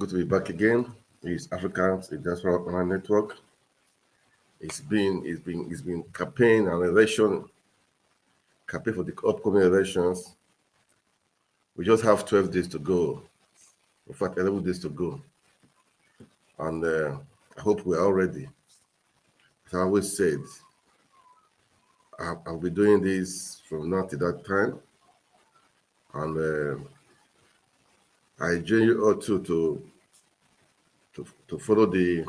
good to be back again. It's Africans in Diaspora Online Network. It's been campaign and campaign for the upcoming elections. We just have 12 days to go. In fact, 11 days to go. And I hope we're all ready. As I always said, I'll be doing this from now to that time. And I join you all to follow the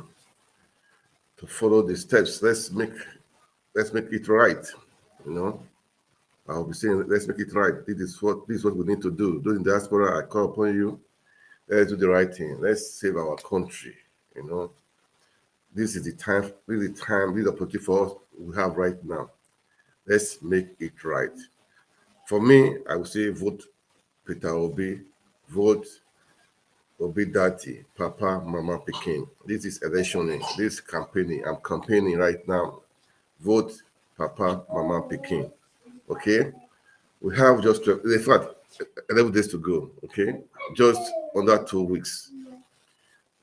steps. Let's make it right. I'll be saying let's make it right. This is what we need to do. Those in diaspora, I call upon you. Let's do the right thing. Let's save our country. This is the time, really time, this opportunity for us we have right now. Let's make it right. For me, I would say vote Peter Obi, vote Obi Dati, Papa, Mama, Peking. This is electioning, this campaigning. I'm campaigning right now. Vote Papa, Mama, Peking. Okay? We have just, in fact, 11 days to go. Okay? Just under 2 weeks.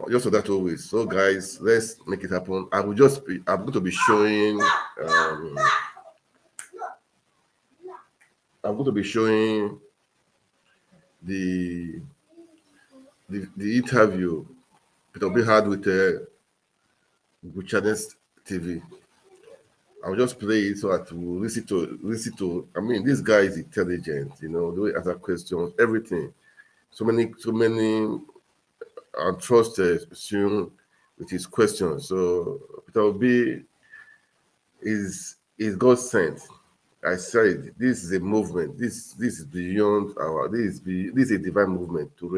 Just under 2 weeks. So, guys, let's make it happen. I'm going to be showing, the interview Peter Obi had with Channels TV. I'll just play it so that we'll listen to. I mean, this guy is intelligent. The way he answers questions, everything. So many. I trust assume with his questions. So Peter Obi is God sent. I said this is a movement. This is beyond our. This is a divine movement to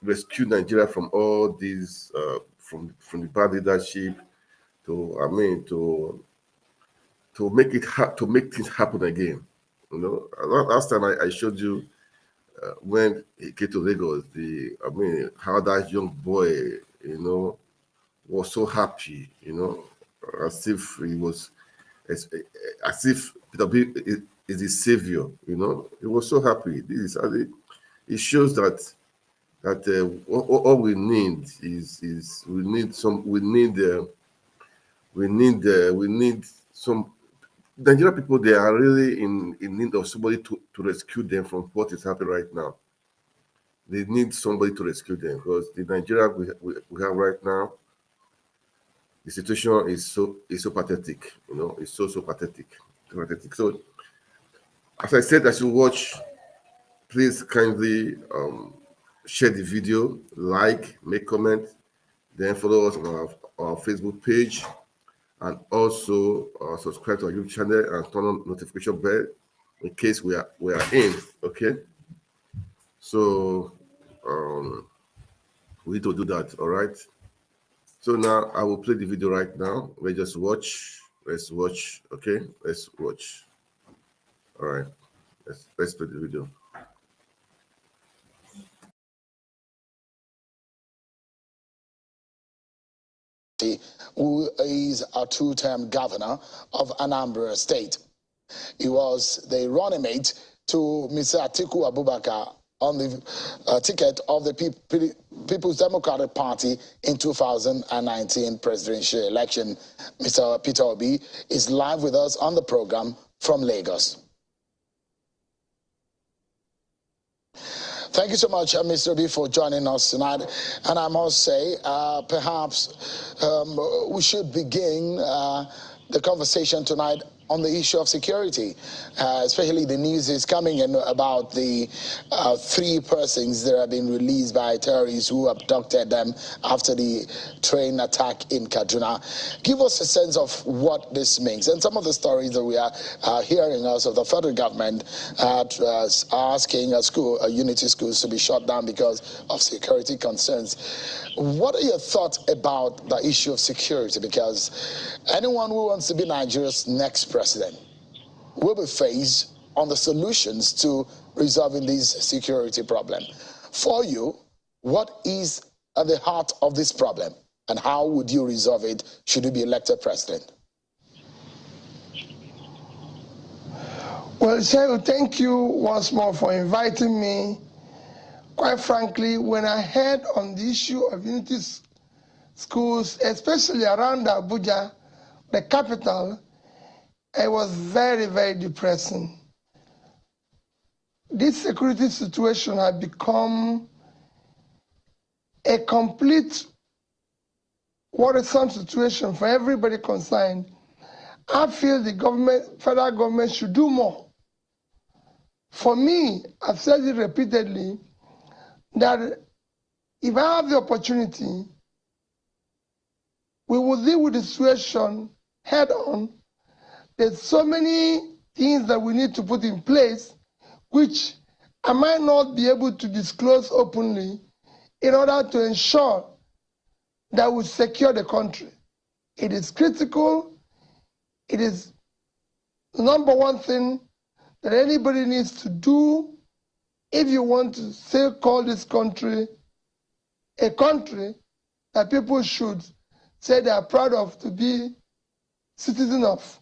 rescue Nigeria from all these from the bad leadership. To make things happen again. Last time I showed you when he came to Lagos, how that young boy, was so happy, as if he was, as if Peter Obi is his savior, He was so happy. It shows that all we need is we need some Nigerian people. They are really in need of somebody to rescue them from what is happening right now. They need somebody to rescue them because the Nigeria we have right now, the situation is so pathetic. It's so pathetic. So, as I said, as you watch, please kindly share the video, like, make comment, then follow us on our Facebook page, and also subscribe to our YouTube channel and turn on notification bell in case we are in. Okay, so we need to do that. All right. So now I will play the video right now. Let's watch. Okay, let's watch. All right, let's play the video. Who is a two-term governor of Anambra State. He was the running mate to Mr. Atiku Abubakar on the ticket of the People's Democratic Party in 2019 presidential election. Mr. Peter Obi is live with us on the program from Lagos. Thank you so much, Mr. Obi, for joining us tonight. And I must say, perhaps we should begin the conversation tonight on the issue of security, especially the news is coming in about the 3 persons that have been released by terrorists who abducted them after the train attack in Kaduna. Give us a sense of what this means. And some of the stories that we are hearing also of the federal government asking unity schools to be shut down because of security concerns. What are your thoughts about the issue of security? Because anyone who wants to be Nigeria's next president will be faced on the solutions to resolving this security problem. For you, what is at the heart of this problem, and how would you resolve it should you be elected president? Well, Shehu, thank you once more for inviting me quite frankly, when I heard on the issue of unity schools, especially around Abuja, the capital, it was very, very depressing. This security situation had become a complete worrisome situation for everybody concerned. I feel the government, federal government, should do more. For me, I've said it repeatedly, that if I have the opportunity, we will deal with the situation head on. There's so many things that we need to put in place, which I might not be able to disclose openly in order to ensure that we secure the country. It is critical. It is the number one thing that anybody needs to do if you want to still call this country a country that people should say they are proud of to be citizen of.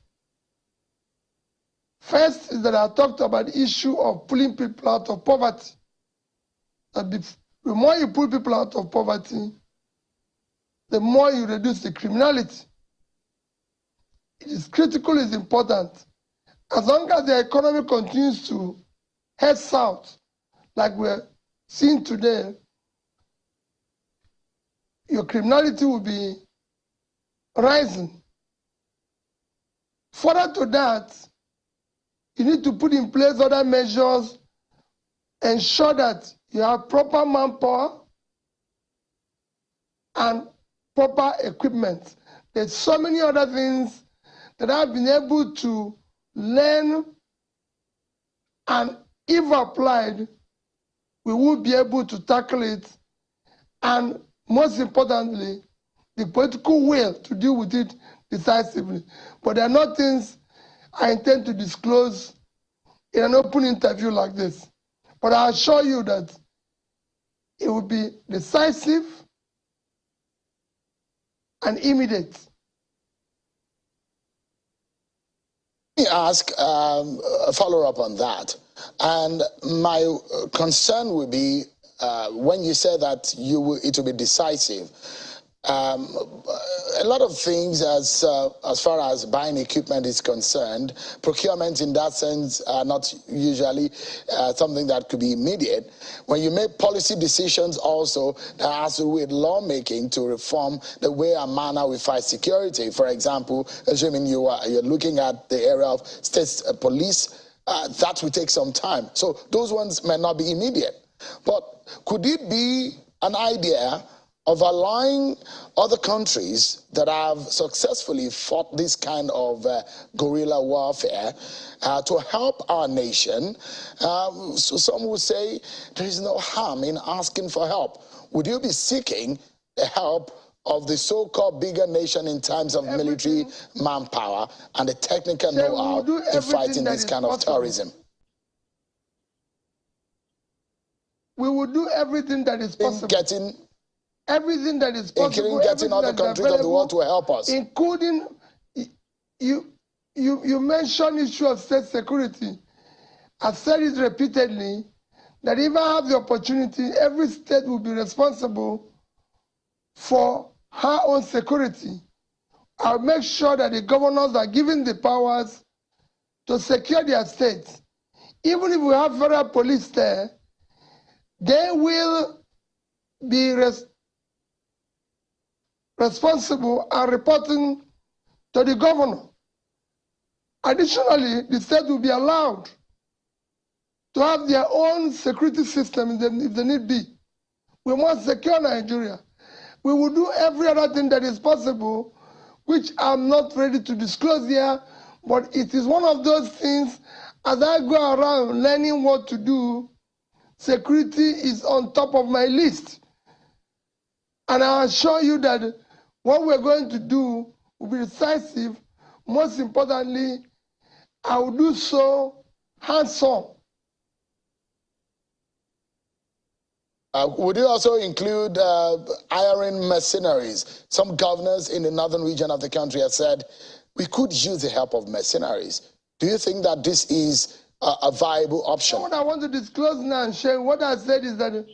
First is that I talked about the issue of pulling people out of poverty. The more you pull people out of poverty, the more you reduce the criminality. It is critical, it's important. As long as the economy continues to head south, like we're seeing today, your criminality will be rising. Further to that, you need to put in place other measures, ensure that you have proper manpower and proper equipment. There's so many other things that I've been able to learn, and if applied, we will be able to tackle it, and most importantly, the political will to deal with it decisively. But there are not things I intend to disclose in an open interview like this. But I assure you that it will be decisive and immediate. Let me ask a follow-up on that. And my concern would be when you say that it will be decisive. A lot of things as far as buying equipment is concerned, procurement in that sense are not usually something that could be immediate. When you make policy decisions also that has to do with lawmaking to reform the way and manner we fight security, for example, assuming you're looking at the area of state police, that will take some time. So those ones may not be immediate. But could it be an idea of allowing other countries that have successfully fought this kind of guerrilla warfare to help our nation? So some would say there is no harm in asking for help. Would you be seeking the help of the so-called bigger nation in terms of military manpower and the technical know-how in fighting this kind of terrorism? We will do everything that is possible. Everything that is possible, including getting other countries of the world to help us, including you mentioned issue of state security. I've said it repeatedly that if I have the opportunity, every state will be responsible for her own security. I'll make sure that the governors are given the powers to secure their states. Even if we have federal police there, they will be responsible and reporting to the governor. Additionally, the state will be allowed to have their own security system if they need be. We must secure Nigeria. We will do every other thing that is possible, which I'm not ready to disclose here, but it is one of those things, as I go around learning what to do, security is on top of my list. And I assure you that what we're going to do will be decisive. Most importantly, I will do so hands-on. Would you also include hiring mercenaries? Some governors in the northern region of the country have said, we could use the help of mercenaries. Do you think that this is a viable option? What I want to disclose now and share, what I said is that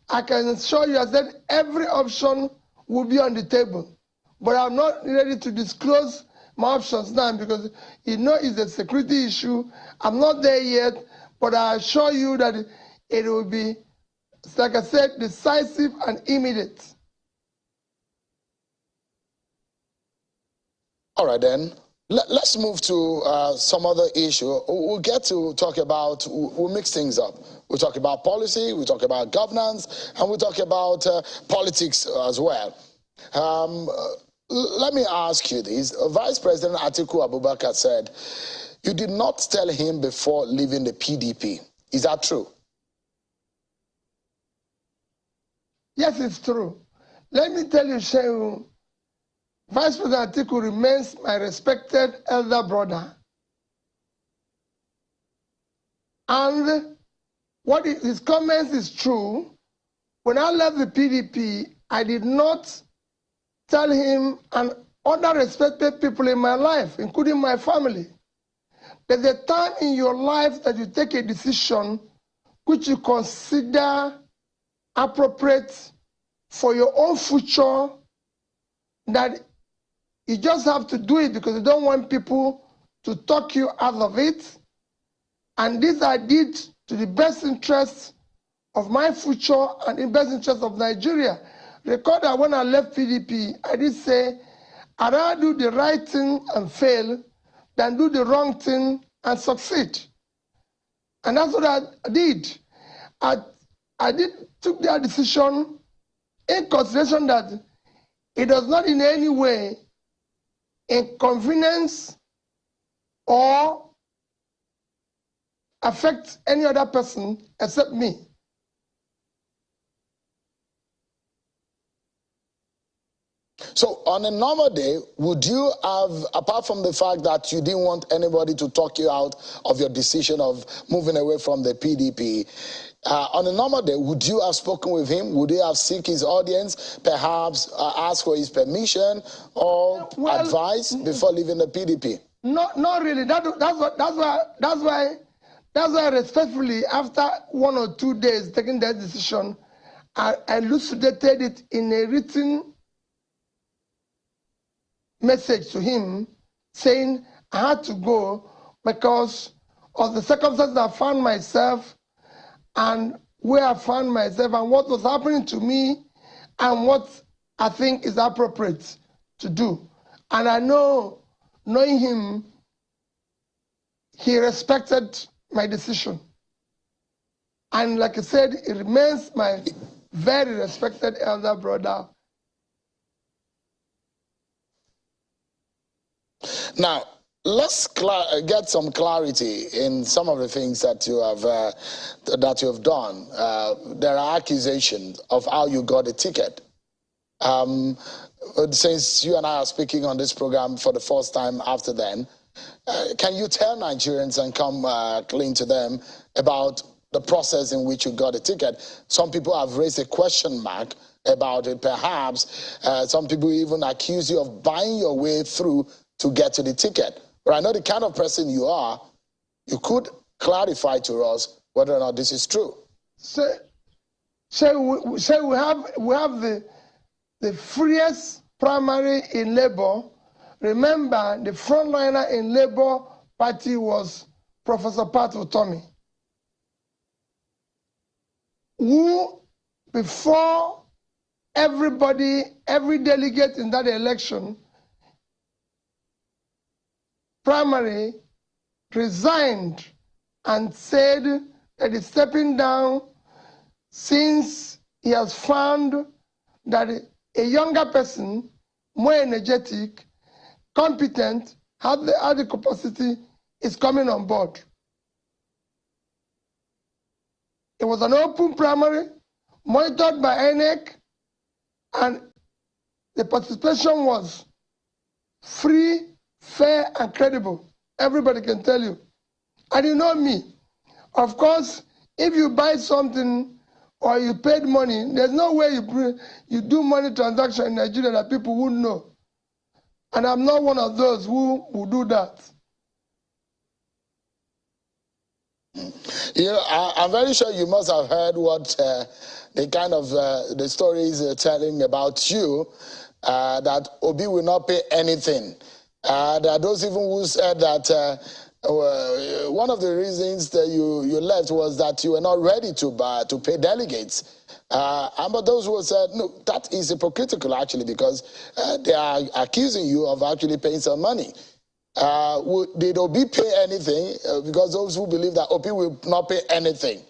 I can assure you, I said every option will be on the table. But I'm not ready to disclose my options now because you know it's a security issue. I'm not there yet, but I assure you that it will be, like I said, decisive and immediate. All right, then. Let's move to some other issue. We'll get to talk about, we'll mix things up. We'll talk about policy, we'll talk about governance, and we'll talk about politics as well. Let me ask you this. Vice President Atiku Abubakar said, you did not tell him before leaving the PDP. Is that true? Yes, it's true. Let me tell you, Shehu, Vice President Atiku remains my respected elder brother. And what his comments is true. When I left the PDP, I did not tell him and other respected people in my life, including my family. There's a time in your life that you take a decision which you consider appropriate for your own future, that you just have to do it because you don't want people to talk you out of it. And this I did to the best interest of my future and in best interest of Nigeria. Recall that when I left PDP, I did say, I'd rather do the right thing and fail than do the wrong thing and succeed. And that's what I did. I took that decision in consideration that it does not in any way inconvenience or affect any other person except me. So on a normal day, would you have, apart from the fact that you didn't want anybody to talk you out of your decision of moving away from the PDP, on a normal day, would you have spoken with him? Would you have seek his audience, perhaps ask for his permission or advice before leaving the PDP? Not really. That's why respectfully, after 1 or 2 days taking that decision, I elucidated it in a written message to him saying I had to go because of the circumstances I found myself and where I found myself and what was happening to me and what I think is appropriate to do. And I know, knowing him, he respected my decision. And like I said, he remains my very respected elder brother. Now, let's get some clarity in some of the things that you have done. There are accusations of how you got a ticket. Since you and I are speaking on this program for the first time after then, can you tell Nigerians and come clean to them about the process in which you got a ticket? Some people have raised a question mark about it. Perhaps some people even accuse you of buying your way through to get to the ticket. But I know the kind of person you are. You could clarify to us whether or not this is true. So we have the freest primary in Labour. Remember, the frontliner in Labour Party was Professor Pat Utomi, who, before everybody, every delegate in that election, primary, resigned and said that he's stepping down since he has found that a younger person, more energetic, competent, had the capacity, is coming on board. It was an open primary, monitored by INEC, and the participation was free, fair, and credible. Everybody can tell you. And you know me. Of course, if you buy something or you paid money, there's no way you do money transaction in Nigeria that people wouldn't know. And I'm not one of those who do that. I'm very sure you must have heard what the kind of the stories telling about you, that Obi will not pay anything. There are those even who said that one of the reasons that you left was that you were not ready to pay delegates. But those who said, no, that is hypocritical actually, because they are accusing you of actually paying some money. Did Obi pay anything? Because those who believe that Obi will not pay anything.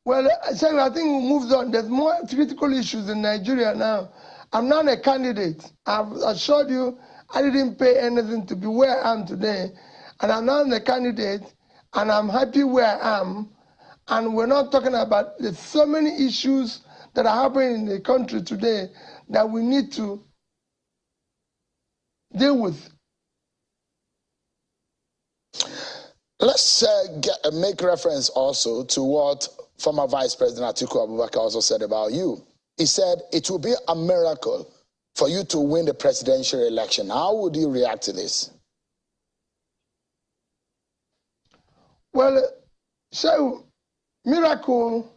Well, I think we moved on. There's more critical issues in Nigeria now. I'm not a candidate. I've assured you I didn't pay anything to be where I am today. And I'm not a candidate, and I'm happy where I am. And we're not talking about, there's so many issues that are happening in the country today that we need to deal with. Let's make reference also to what former Vice President Atiku Abubakar also said about you. He said it will be a miracle for you to win the presidential election. How would you react to this? Well, so miracle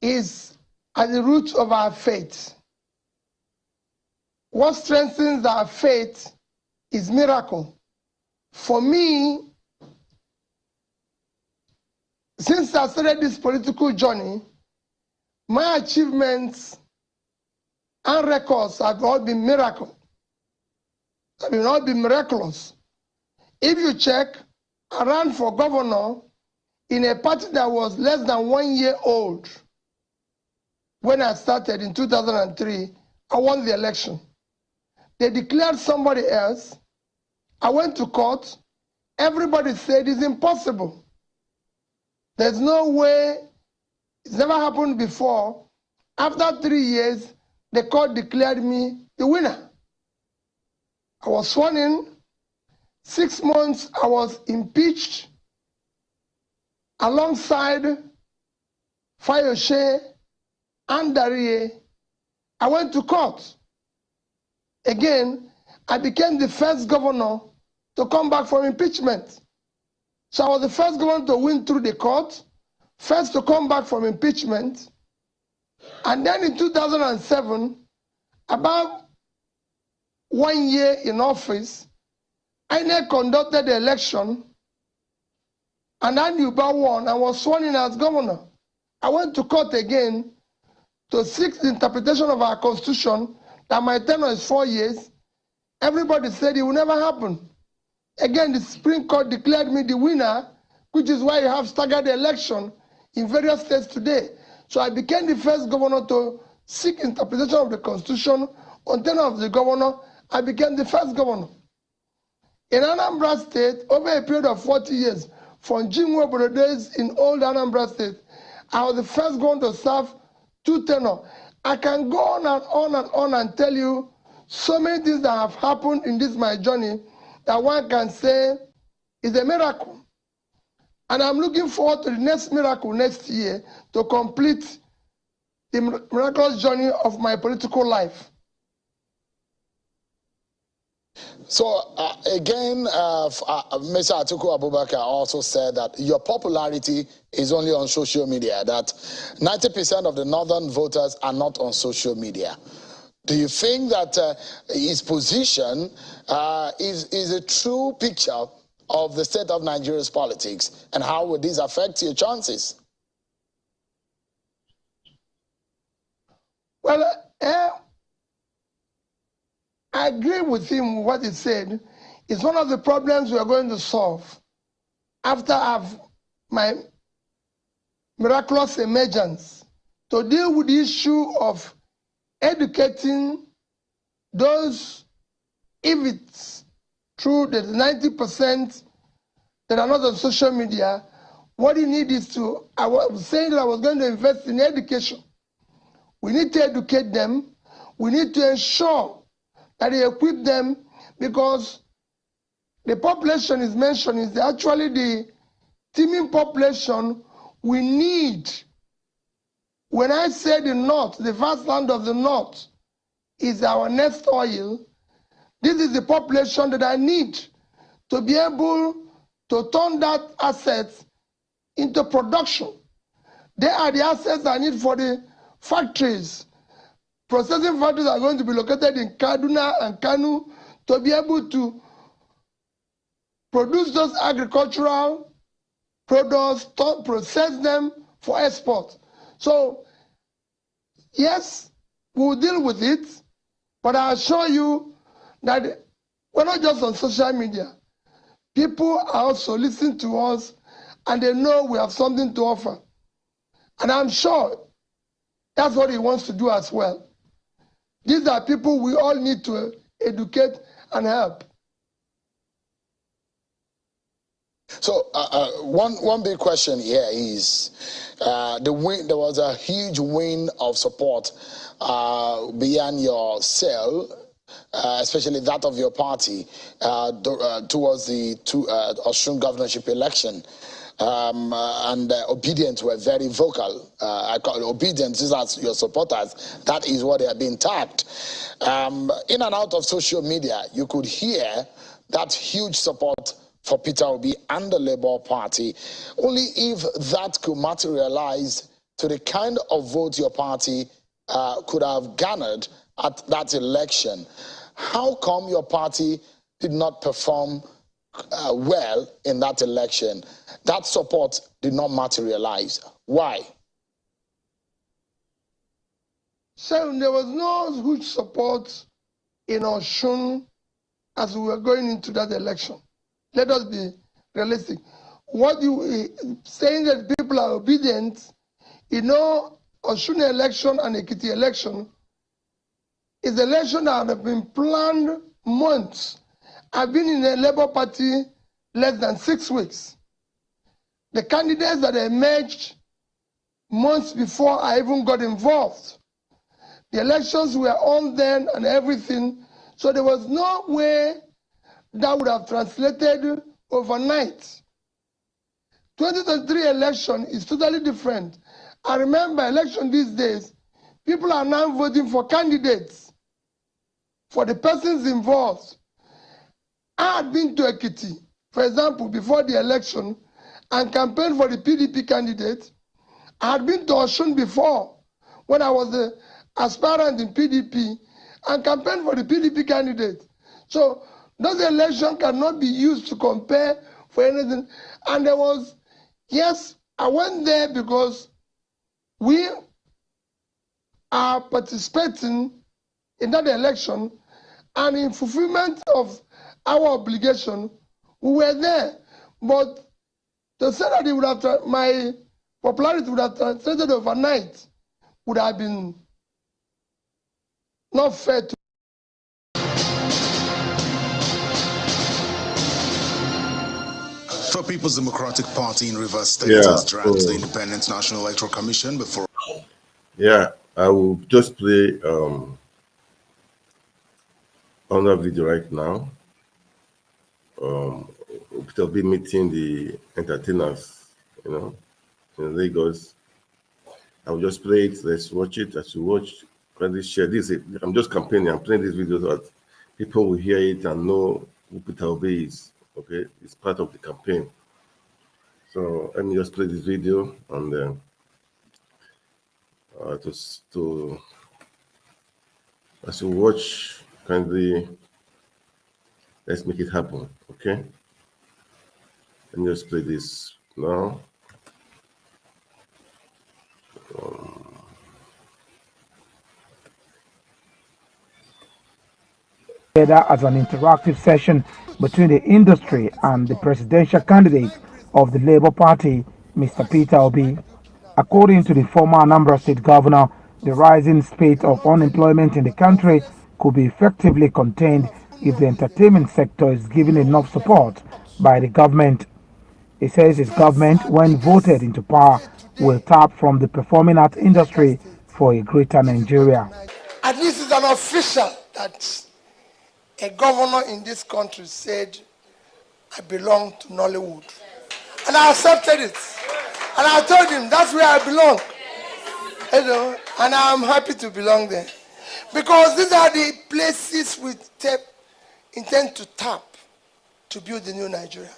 is at the root of our faith. What strengthens our faith is miracle. For me, since I started this political journey, my achievements and records have all been miracle. Have all been miraculous. If you check, I ran for governor in a party that was less than 1 year old. When I started in 2003, I won the election. They declared somebody else. I went to court. Everybody said it's impossible. There's no way. It's never happened before. After 3 years, the court declared me the winner. I was sworn in. 6 months, I was impeached alongside Fayose and Darie. I went to court. Again, I became the first governor to come back from impeachment. So I was the first governor to win through the court, first to come back from impeachment. And then in 2007, about 1 year in office, INEC conducted the election, and Andy Uba won and was sworn in as governor. I went to court again to seek the interpretation of our constitution that my tenure is 4 years. Everybody said it will never happen. Again, the Supreme Court declared me the winner, which is why you have staggered election in various states today. So I became the first governor to seek interpretation of the constitution. On tenure of the governor, I became the first governor. In Anambra State, over a period of 40 years, from Jim Webber days in old Anambra State, I was the first governor to serve 2 tenures. I can go on and on and on and tell you so many things that have happened in this my journey that one can say is a miracle. And I'm looking forward to the next miracle next year to complete the miraculous journey of my political life. So again, Mr. Atiku Abubakar also said that your popularity is only on social media, that 90% of the northern voters are not on social media. Do you think that his position is a true picture of the state of Nigeria's politics, and how would this affect your chances? Well, I agree with him what he said. It's one of the problems we are going to solve after my miraculous emergence, to deal with the issue of educating those, if it's true that 90% that are not on social media, what you need is to, I was saying that I was going to invest in education. We need to educate them. We need to ensure that they equip them, because the population is mentioned is actually the teeming population we need. When I say the North, the vast land of the North is our next oil, this is the population that I need to be able to turn that asset into production. They are the assets I need for the factories. Processing factories are going to be located in Kaduna and Kanu to be able to produce those agricultural products, to process them for export. So, yes, we'll deal with it, but I assure you that we're not just on social media. People are also listening to us and they know we have something to offer. And I'm sure that's what he wants to do as well. These are people we all need to educate and help. So one big question here is the win. There was a huge win of support beyond your cell, especially that of your party, towards the Osun governorship election. And Obedient were very vocal. I call it Obedient, these are your supporters. That is what they are being tagged. In and out of social media, you could hear that huge support for Peter Obi and the Labour Party. Only if that could materialize to the kind of vote your party could have garnered at that election. How come your party did not perform well in that election? That support did not materialize. Why? So there was no huge support in Osun as we were going into that election. Let us be realistic. What you saying that people are obedient, you know, Osun election and Ekiti election is an election that have been planned months. I've been in the Labour Party less than 6 weeks. The candidates that emerged months before I even got involved. The elections were on then and everything. So there was no way that would have translated overnight. 2023 election is totally different. I remember election these days, people are now voting for candidates, for the persons involved. I had been to Ekiti, for example, before the election and campaigned for the PDP candidate. I had been to Osun before when I was the aspirant in PDP and campaigned for the PDP candidate. So those elections cannot be used to compare for anything. And there was, yes, I went there because we are participating in that election, and in fulfillment of our obligation, we were there. But to say that it would have my popularity would have translated overnight would have been not fair to. For People's Democratic Party in Rivers State has dragged the Independent National Electoral Commission before. Yeah, I will just play on that video right now. It'll be meeting the entertainers, you know, in Lagos. I'll just play it. Let's watch it. As you watch, kindly share this. I'm just campaigning. I'm playing this video so that people will hear it and know who Peter Obi is. Okay, it's part of the campaign. So let me just play this video and then as you watch, kindly let's make it happen. Okay, let me just play this now. As an interactive session between the industry and the presidential candidate of the Labour Party, Mr. Peter Obi. According to the former Anambra State Governor, the rising spate of unemployment in the country could be effectively contained if the entertainment sector is given enough support by the government. He says his government, when voted into power, will tap from the performing arts industry for a greater Nigeria. At least it's an official that a governor in this country said, I belong to Nollywood. And I accepted it. And I told him, that's where I belong. You know, and I'm happy to belong there. Because these are the places we intend to tap. to build the new Nigeria.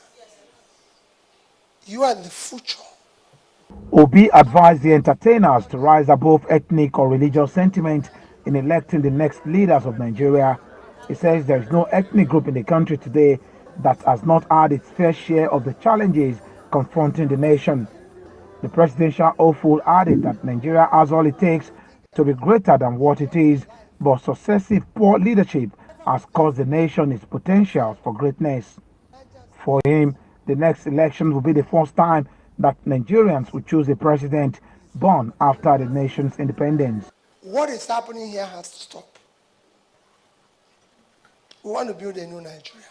You are the future. Obi advised the entertainers to rise above ethnic or religious sentiment in electing the next leaders of Nigeria. He says there is no ethnic group in the country today that has not had its fair share of the challenges confronting the nation. The presidential hopeful added that Nigeria has all it takes to be greater than what it is, but successive poor leadership has cost the nation its potentials for greatness. For him, the next election will be the first time that Nigerians will choose a president born after the nation's independence. What is happening here has to stop. We want to build a new Nigeria.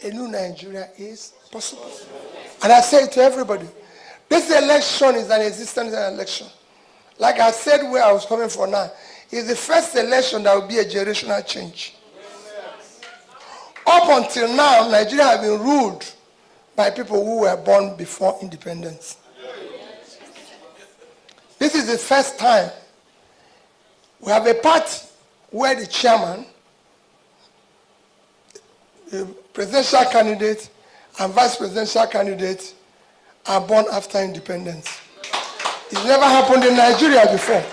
A new Nigeria is possible. And I say to everybody, this election is an existence election. Like I said where I was coming from now, it's the first election that will be a generational change. Up until now, Nigeria has been ruled by people who were born before independence. This is the first time we have a party where the chairman, the presidential candidate, and vice presidential candidate are born after independence. It's never happened in Nigeria before.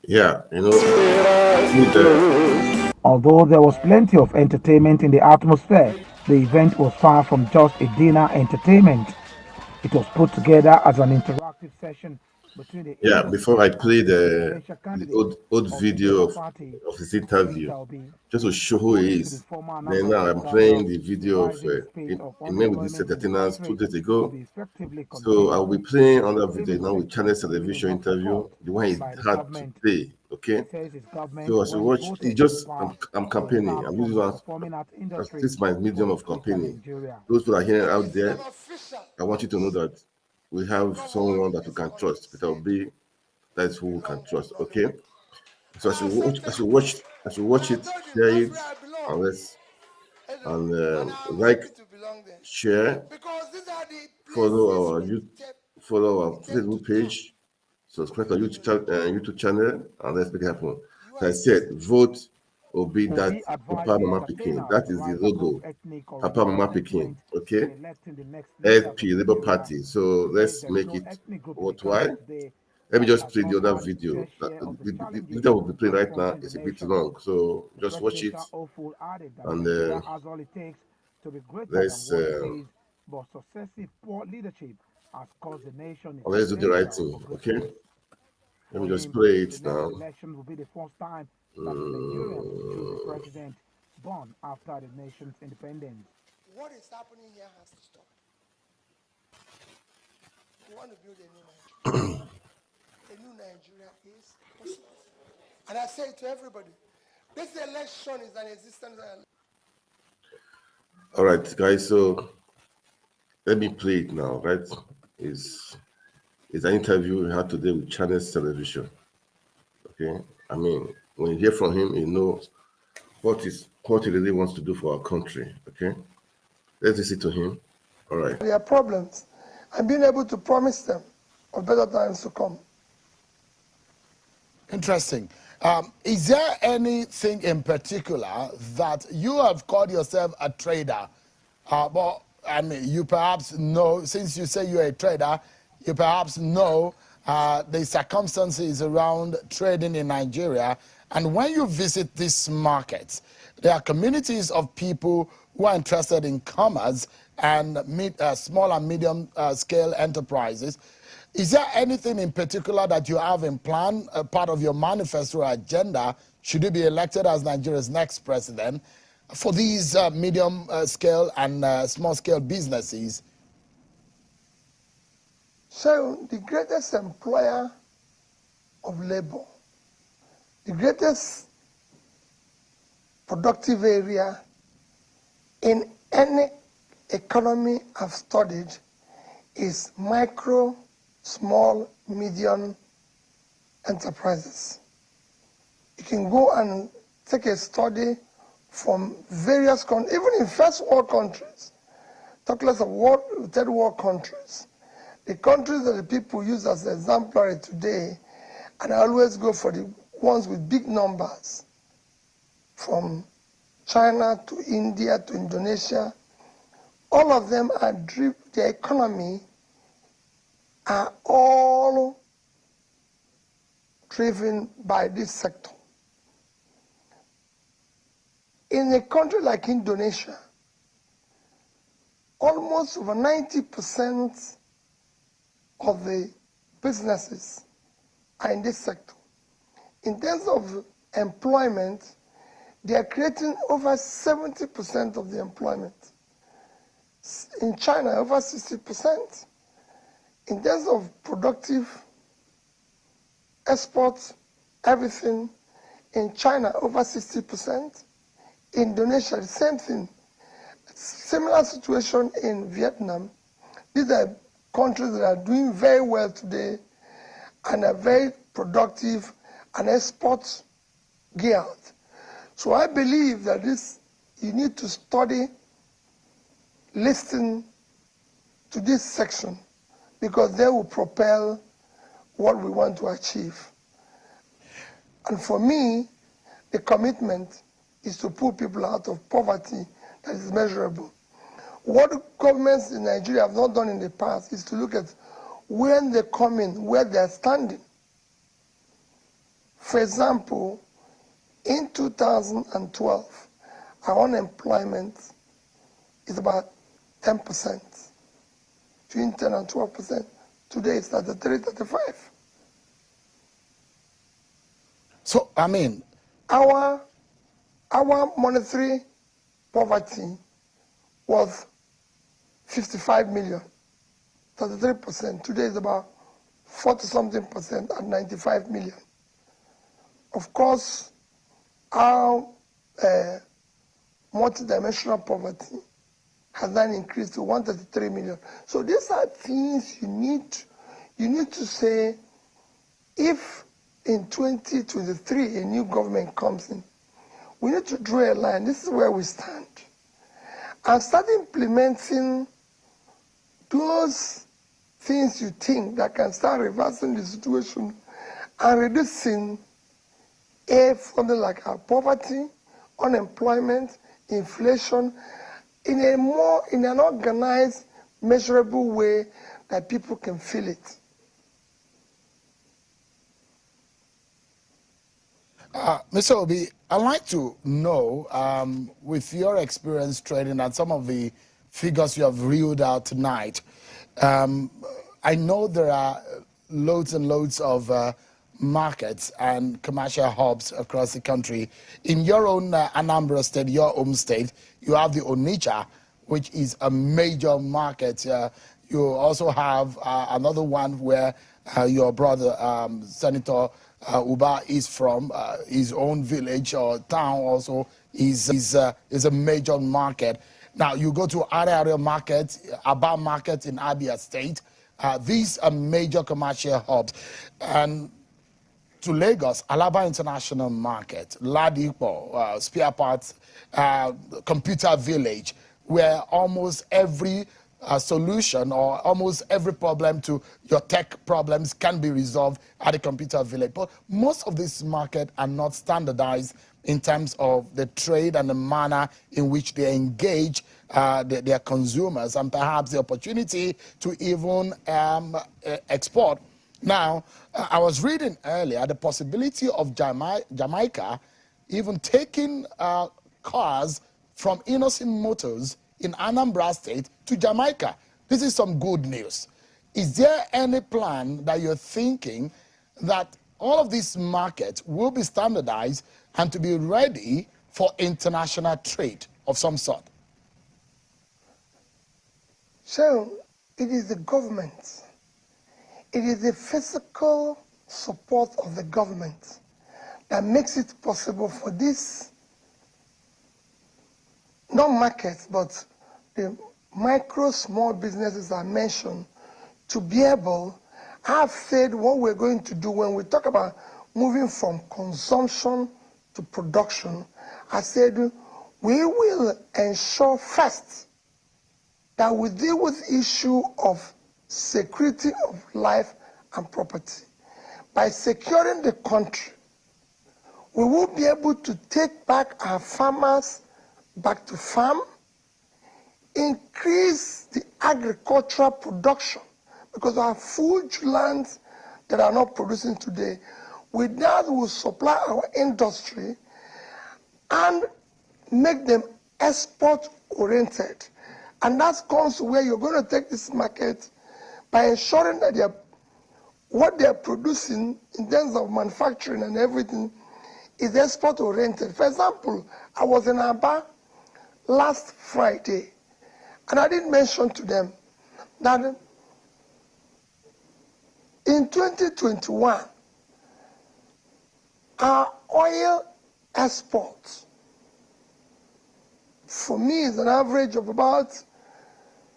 Yeah, Although there was plenty of entertainment in the atmosphere, the event was far from just a dinner entertainment. It was put together as an interactive session between the before I play the old video of his interview, just to show who he is. Then now I'm playing the video of he met with these entertainers 2 days ago. So I'll be playing on that video now with Channels Television interview, the one he had today. Okay. So as you watch, I'm campaigning. I'm using this is my medium of campaigning. Those who are here out there, I want you to know that we have someone that you can trust. Peter Obi, that's who we can trust. Okay. So as you watch it, share it, and like, share, follow our Facebook page, subscribe to our YouTube channel, and let's make it happen. So I said, vote Obi, that Papa Mama Pikin. That is the logo. Papa Mama Pikin. Okay. LP, Labour Party. So let's make it worthwhile. Let me just play the other video. The video will be playing right now is a bit long, so just watch it. And let's do the right thing, okay? Let me just play it now. Election will be the first time that Nigerians will choose a president born after the nation's independence. What is happening here has to stop. We want to build a new Nigeria. A new Nigeria is possible. And I say to everybody, this election is an existence election. All right, guys, so let me play it now, right? It's an interview we had today with Channels Television. Okay, I mean, when you hear from him, you know what he really wants to do for our country. Okay, let's listen to him. All right. There are problems, and being able to promise them of better times to come. Interesting. Is there anything in particular that you have called yourself a trader? But I mean, you perhaps know, since you say you're a trader, you perhaps know the circumstances around trading in Nigeria. And when you visit these markets, there are communities of people who are interested in commerce and small and medium scale enterprises. Is there anything in particular that you have in plan, part of your manifesto agenda, should you be elected as Nigeria's next president, for these medium scale and small scale businesses? So the greatest employer of labor, the greatest productive area in any economy I've studied is micro, small, medium enterprises. You can go and take a study from various countries, even in first world countries, talk less of third world countries. The countries that the people use as exemplary today, and I always go for the ones with big numbers. from China to India to Indonesia, all of them are their economy are all driven by this sector. In a country like Indonesia, almost over 90% of the businesses are in this sector. In terms of employment, they are creating over 70% of the employment. In China, over 60%. In terms of productive exports, everything, in China, over 60%. Indonesia, the same thing. Similar situation in Vietnam. These are countries that are doing very well today and are very productive and export geared. So I believe that you need to study, listen to this section, because they will propel what we want to achieve. And for me, the commitment is to pull people out of poverty that is measurable. What governments in Nigeria have not done in the past is to look at when they come in, where they are standing. For example, in 2012, our unemployment is about 10%, between 10 and 12%. Today it's 33, 35. So, I mean, our monetary poverty was 55 million, 33%. Today is about 40-something% at 95 million. Of course, our multidimensional poverty has then increased to 133 million. So these are things you need to say, if in 2023 a new government comes in, we need to draw a line. This is where we stand. And start implementing those things you think that can start reversing the situation and reducing something like our poverty, unemployment, inflation, in an organized, measurable way that people can feel it. Mr. Obi, I'd like to know, with your experience trading and some of the figures you have reeled out tonight, I know there are loads and loads of markets and commercial hubs across the country. In your own Anambra State, your home state, you have the Onitsha, which is a major market. You also have another one where your brother, Senator Uba, is from. His own village or town also is a major market. Now, you go to Ariaria Market, Aba Market in Abia State. These are major commercial hubs. And to Lagos, Alaba International Market, Ladipo, spare parts, computer village, where almost every solution or almost every problem to your tech problems can be resolved at a computer village. But most of these markets are not standardized in terms of the trade and the manner in which they engage their consumers, and perhaps the opportunity to even export. Now, I was reading earlier the possibility of Jamaica even taking cars from Innocent Motors in Anambra State to Jamaica. This is some good news. Is there any plan that you're thinking that all of these markets will be standardized and to be ready for international trade of some sort? So, it is the government. It is the physical support of the government that makes it possible for this, not markets, but the micro, small businesses I mentioned, to be able. I've said what we're going to do when we talk about moving from consumption to production. I said we will ensure first that we deal with the issue of security of life and property. By securing the country, we will be able to take back our farmers back to farm, increase the agricultural production, because our food lands that are not producing today. With that, we will supply our industry and make them export-oriented. And that comes to where you're going to take this market by ensuring that what they're producing in terms of manufacturing and everything is export-oriented. For example, I was in Aba last Friday, and I did mention to them that in 2021, our oil exports, for me, is an average of about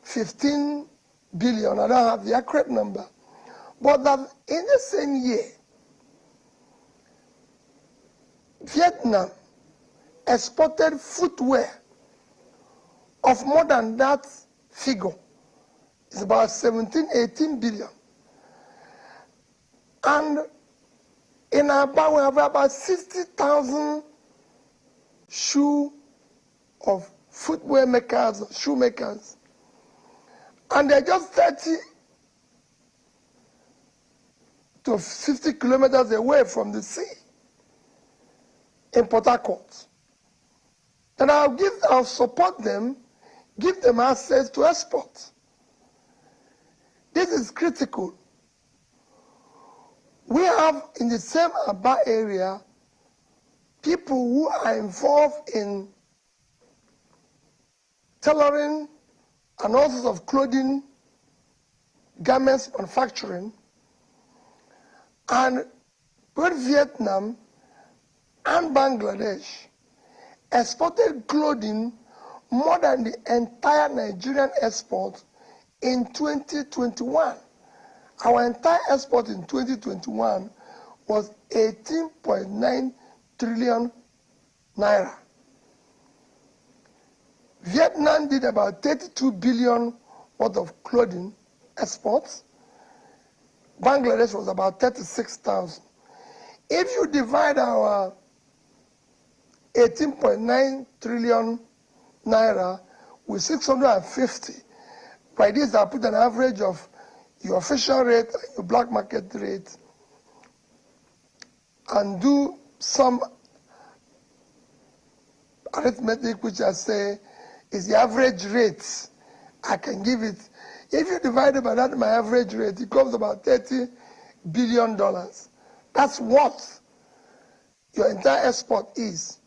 15 billion. I don't have the accurate number. But that in the same year, Vietnam exported footwear of more than that figure. It's about 17, 18 billion. And in Aba, we have about 60,000 shoe of footwear makers, shoe makers. And they're just 30 to 50 kilometers away from the sea in Port Harcourt. And I'll support them, give them access to export. This is critical. We have in the same Aba area people who are involved in tailoring and all sorts of clothing, garments manufacturing. And both Vietnam and Bangladesh exported clothing more than the entire Nigerian export in 2021. Our entire export in 2021 was 18.9 trillion naira. Vietnam did about 32 billion worth of clothing exports. Bangladesh was about 36,000. If you divide our 18.9 trillion naira with 650, by this I put an average of your official rate and your black market rate, and do some arithmetic, which I say is the average rate I can give it. If you divide it by that, my average rate, it comes about $30 billion. That's what your entire export is.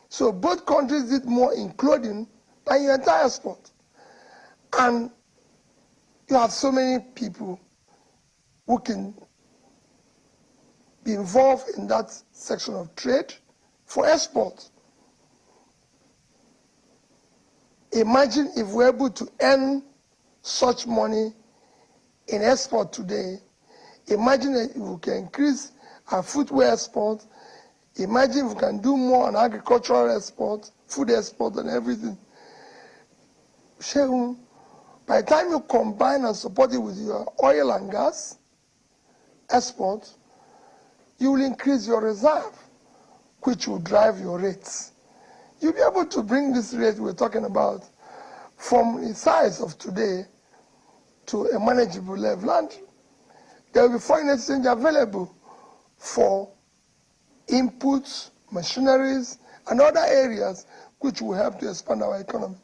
So both countries did more in clothing than your entire export. And you have so many people who can be involved in that section of trade for export. Imagine if we're able to earn such money in export today. Imagine if we can increase our footwear export. Imagine if we can do more on agricultural export, food export and everything. Shehu, by the time you combine and support it with your oil and gas export, you will increase your reserve, which will drive your rates. You'll be able to bring this rate we're talking about from the size of today to a manageable level. And there will be foreign exchange available for inputs, machineries, and other areas which will help to expand our economy.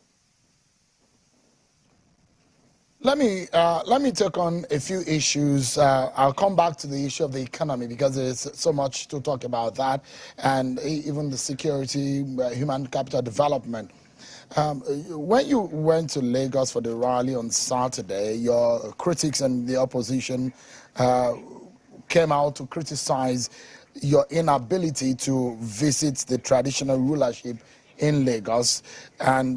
Let me take on a few issues. I'll come back to the issue of the economy because there's so much to talk about that, and even the security, human capital development. When you went to Lagos for the rally on Saturday, your critics and the opposition came out to criticize your inability to visit the traditional rulership in Lagos, and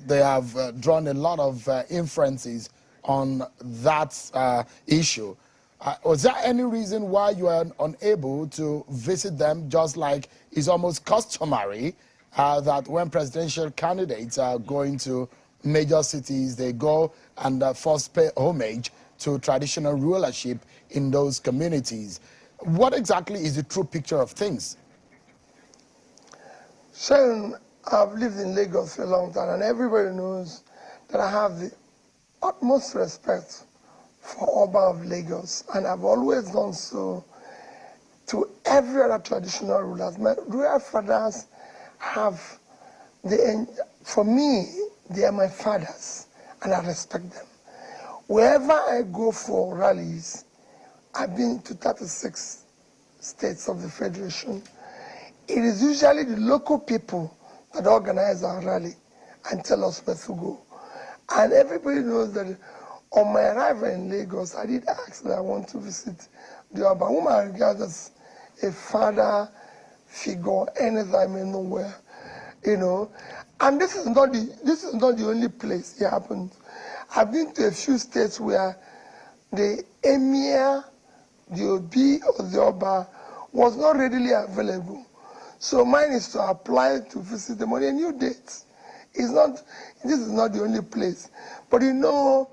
they have drawn a lot of inferences on that issue. Was there any reason why you are unable to visit them, just like is almost customary that when presidential candidates are going to major cities, they go and first pay homage to traditional rulership in those communities? What exactly is the true picture of things? Sharon, I've lived in Lagos for a long time, and everybody knows that I have the utmost respect for Oba of Lagos, and I've always done so to every other traditional rulers. My royal fathers have for me, they are my fathers, and I respect them. Wherever I go for rallies, I've been to 36 states of the Federation. It is usually the local people that organize our rally and tell us where to go. And everybody knows that on my arrival in Lagos, I did ask that I want to visit the Oba, whom I regard as a father figure anytime, anywhere, you know. And this is not the only place it happens. I've been to a few states where the emir, the obi, or the Oba was not readily available. So mine is to apply to visit them on a new date. This is not the only place. But you know,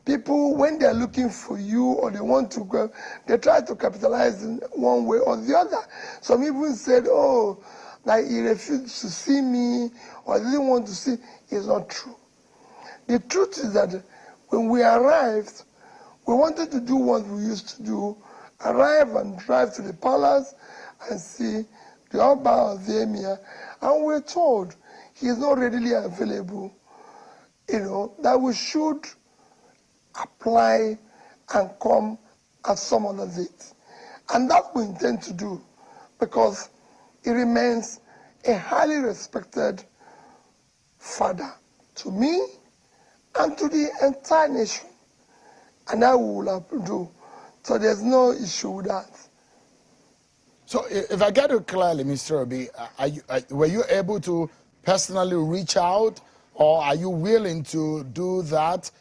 people, when they're looking for you or they want to go, they try to capitalize in one way or the other. Some even said, oh, like he refused to see me or didn't want to see. It's not true. The truth is that when we arrived, we wanted to do what we used to do, arrive and drive to the palace and see the Oba or the Emir, and we're told he is not readily available, you know, that we should apply and come at some other date. And that we intend to do because he remains a highly respected father to me and to the entire nation. And that we will do. So there's no issue with that. So if I get it clearly, Mr. Obi, were you able to personally reach out, or are you willing to do that,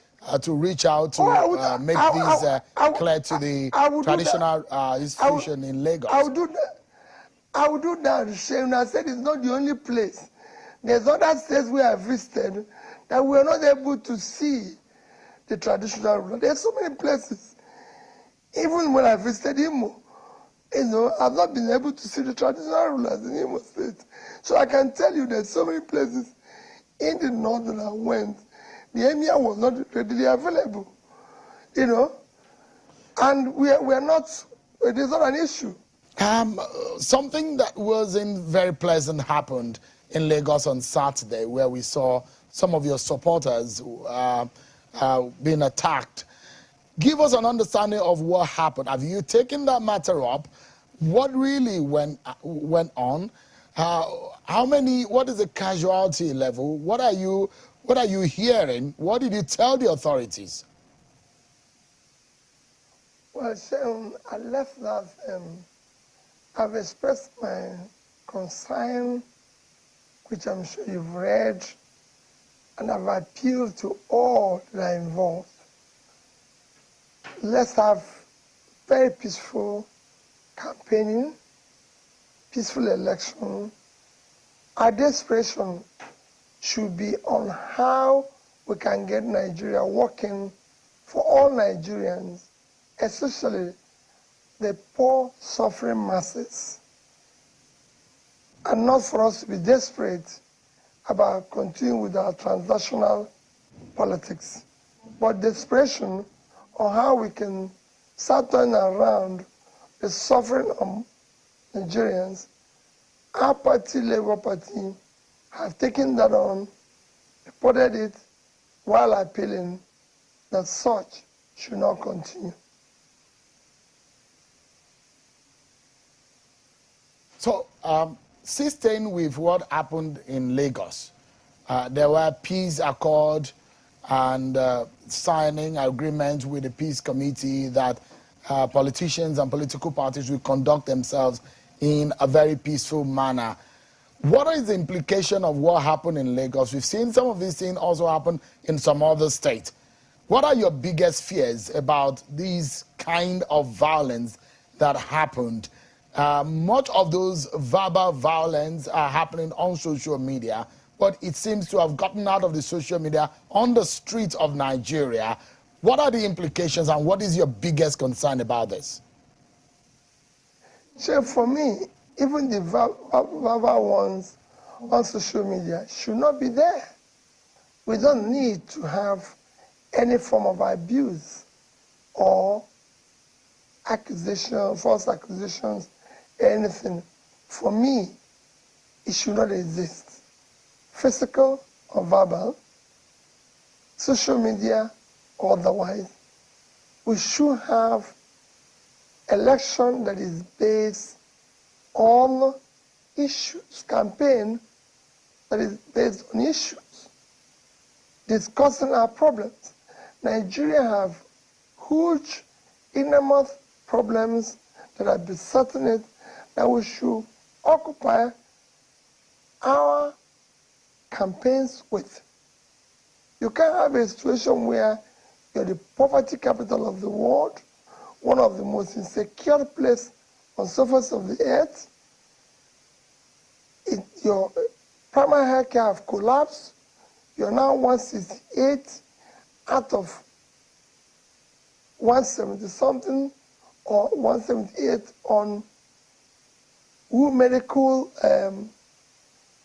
to reach out to make this clear to the traditional institution in Lagos? I would do that. I would do that. Shane, I said it's not the only place. There's other states we have visited that we are not able to see the traditional ruler. There's so many places. Even when I visited Imo, you know, I've not been able to see the traditional rulers in Imo State. So I can tell you there's so many places in the north that I went, the emir was not readily available, you know, and we're not, it is not an issue. Something that wasn't very pleasant happened in Lagos on Saturday, where we saw some of your supporters being attacked. Give us an understanding of what happened. Have you taken that matter up? What really went on? What is the casualty level? What are you hearing? What did you tell the authorities? Well, Sharon, I left that. I've expressed my concern, which I'm sure you've read, and I've appealed to all that are involved. Let's have very peaceful campaigning, peaceful election. Our desperation should be on how we can get Nigeria working for all Nigerians, especially the poor, suffering masses, and not for us to be desperate about continuing with our transnational politics, but desperation on how we can start turning around the suffering of Nigerians. Our party, Labour Party, have taken that on, reported it, while appealing that such should not continue. So, staying with what happened in Lagos, there were peace accord and signing agreements with the peace committee that politicians and political parties will conduct themselves in a very peaceful manner. What is the implication of what happened in Lagos? We've seen some of these things also happen in some other states. What are your biggest fears about these kind of violence that happened? Much of those verbal violence are happening on social media, but it seems to have gotten out of the social media on the streets of Nigeria. What are the implications and what is your biggest concern about this? So for me, even the verbal ones on social media should not be there. We don't need to have any form of abuse or accusation, false accusations, anything. For me, it should not exist. Physical or verbal, social media or otherwise, we should have election that is based on issues, campaign that is based on issues, discussing our problems. Nigeria have huge, enormous problems that are besetting it that we should occupy our campaigns with. You can't have a situation where you're the poverty capital of the world, one of the most insecure places on the surface of the earth. Your primary health care have collapsed. You're now 168 out of 170 something or 178 on medical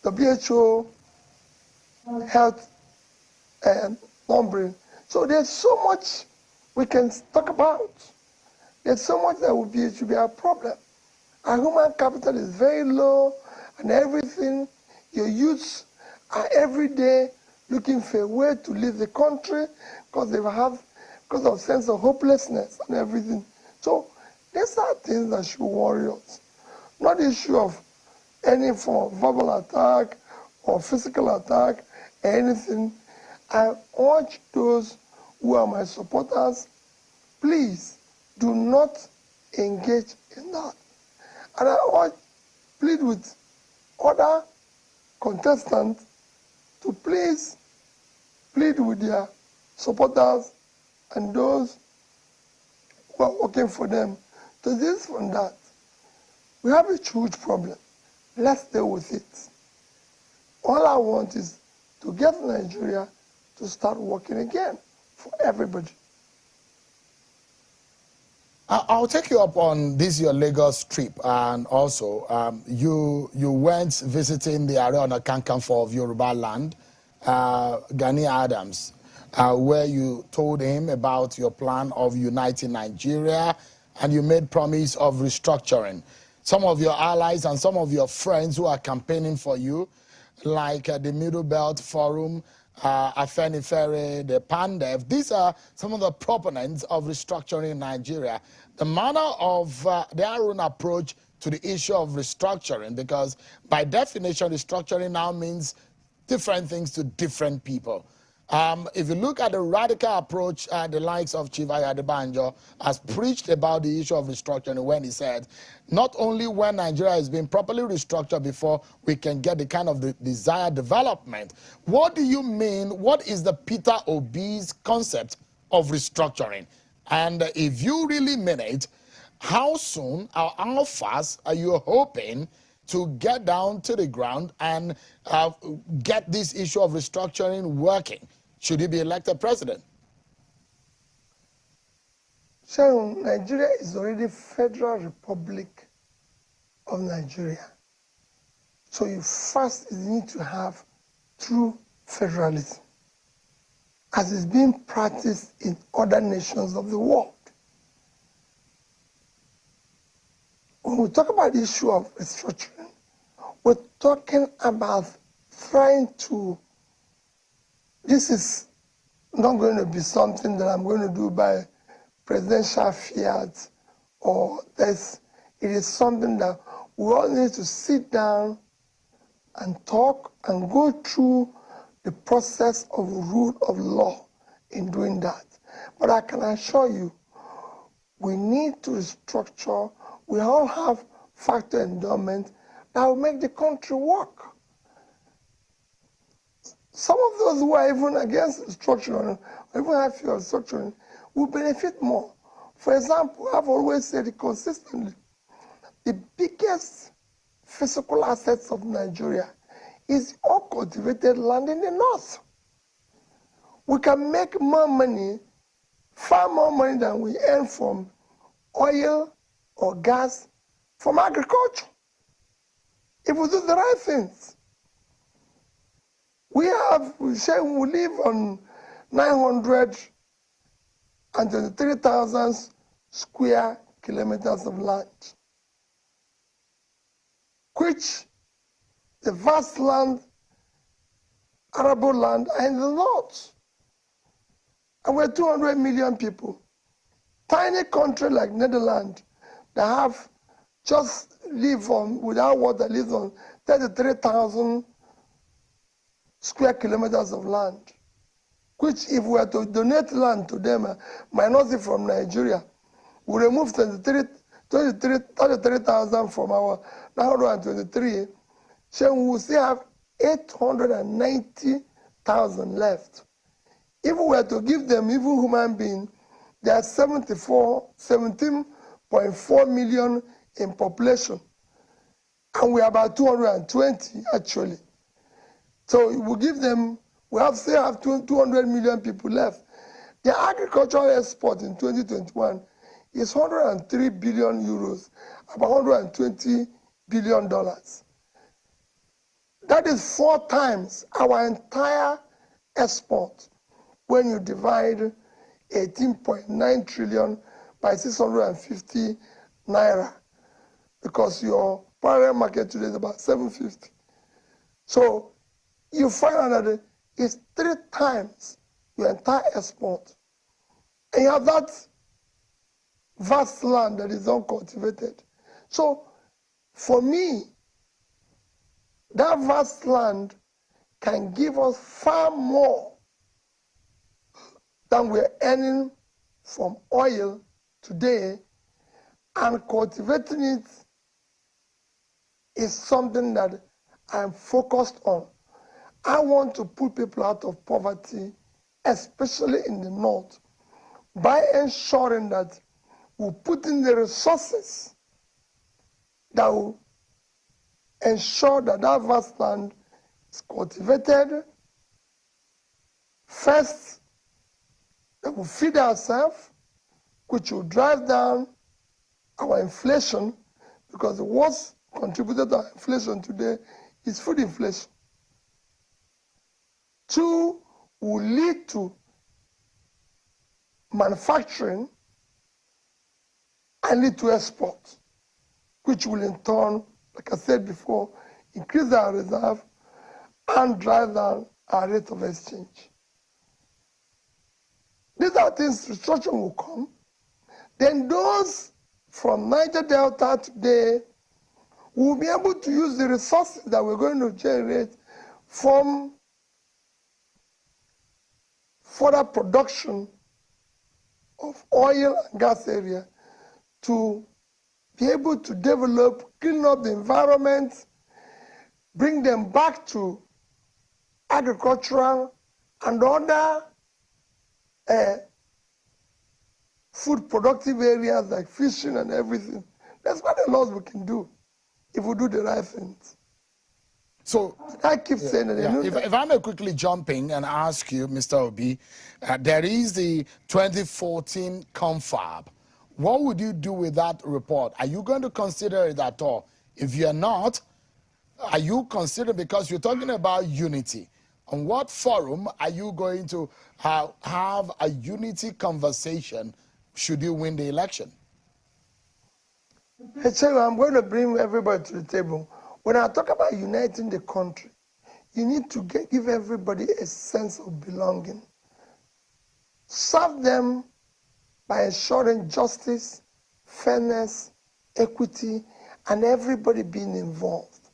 WHO health numbering. So there's so much we can talk about. There's so much that should be a problem. Our human capital is very low, and everything. Your youths are every day looking for a way to leave the country because of sense of hopelessness and everything. So these are things that should worry us. Not the issue of any form of verbal attack or physical attack, anything. I urge those who are my supporters, please do not engage in that. And I plead with other contestants to please plead with their supporters and those who are working for them to this and that. We have a huge problem. Let's deal with it. All I want is to get Nigeria to start working again for everybody. I'll take you up on this your Lagos trip, and also you went visiting the Ààrẹ Ọ̀nà Kakanfò of Yoruba land, Gani Adams, where you told him about your plan of uniting Nigeria, and you made promise of restructuring. Some of your allies and some of your friends who are campaigning for you, like the Middle Belt Forum, Afenifere, the Pandef, these are some of the proponents of restructuring Nigeria. The manner of their own approach to the issue of restructuring, because by definition, restructuring now means different things to different people. If you look at the radical approach, the likes of Chief Adebanjo has preached about the issue of restructuring when he said, not only when Nigeria is being properly restructured before we can get the kind of the desired development. What do you mean? What is the Peter Obi's concept of restructuring? And if you really mean it, how soon or how fast are you hoping to get down to the ground and get this issue of restructuring working? Should he be elected president? So Nigeria is already Federal Republic of Nigeria. So you first need to have true federalism, as is being practiced in other nations of the world. When we talk about the issue of restructuring, we're talking about trying to, this is not going to be something that I'm going to do by presidential fiat or this. It is something that we all need to sit down and talk and go through the process of rule of law in doing that. But I can assure you, we need to restructure. We all have factor endowment that will make the country work. Some of those who are even against restructuring, or even have fear of restructuring, will benefit more. For example, I've always said it consistently, the biggest physical assets of Nigeria is all cultivated land in the north. We can make more money, far more money than we earn from oil or gas from agriculture, if we do the right things. We say we live on 923,000 square kilometers of land, which the vast land, arable land, are in the north. And we're 200 million people. Tiny country like Netherlands that have just live on, without water, live on 33,000 square kilometers of land, which if we were to donate land to them, minority from Nigeria, we remove 33,000 from our 923, so we will still have 890,000 left. If we were to give them, even human beings, they are 17.4 million in population, and we are about 220 actually. So we give them, still have 200 million people left. The agricultural export in 2021 is 103 billion euros, about $120 billion. That is 4 times our entire export when you divide 18.9 trillion by 650 naira, because your parallel market today is about 750. So you find out that it's 3 times your entire export. And you have that vast land that is uncultivated. So for me, that vast land can give us far more than we're earning from oil today, and cultivating it is something that I'm focused on. I want to put people out of poverty, especially in the north, by ensuring that we put in the resources that will ensure that that vast land is cultivated. First, that will feed ourselves, which will drive down our inflation, because the worst contributor to our inflation today is food inflation. 2, will lead to manufacturing and lead to export, which will in turn, like I said before, increase our reserve and drive down our rate of exchange. These are things, restructuring will come. Then those from Niger Delta today will be able to use the resources that we're going to generate from further production of oil and gas area to be able to develop, clean up the environment, bring them back to agricultural and other food productive areas like fishing and everything. There's quite a lot we can do if we do the right things. So I keep saying that. Yeah. If I may quickly jump in and ask you, Mr. Obi, there is the 2014 confab. What would you do with that report? Are you going to consider it at all? If you're not, are you considering, because you're talking about unity, on what forum are you going to have a unity conversation should you win the election? I tell you, I'm going to bring everybody to the table. When I talk about uniting the country, you need to give everybody a sense of belonging. Serve them by ensuring justice, fairness, equity, and everybody being involved.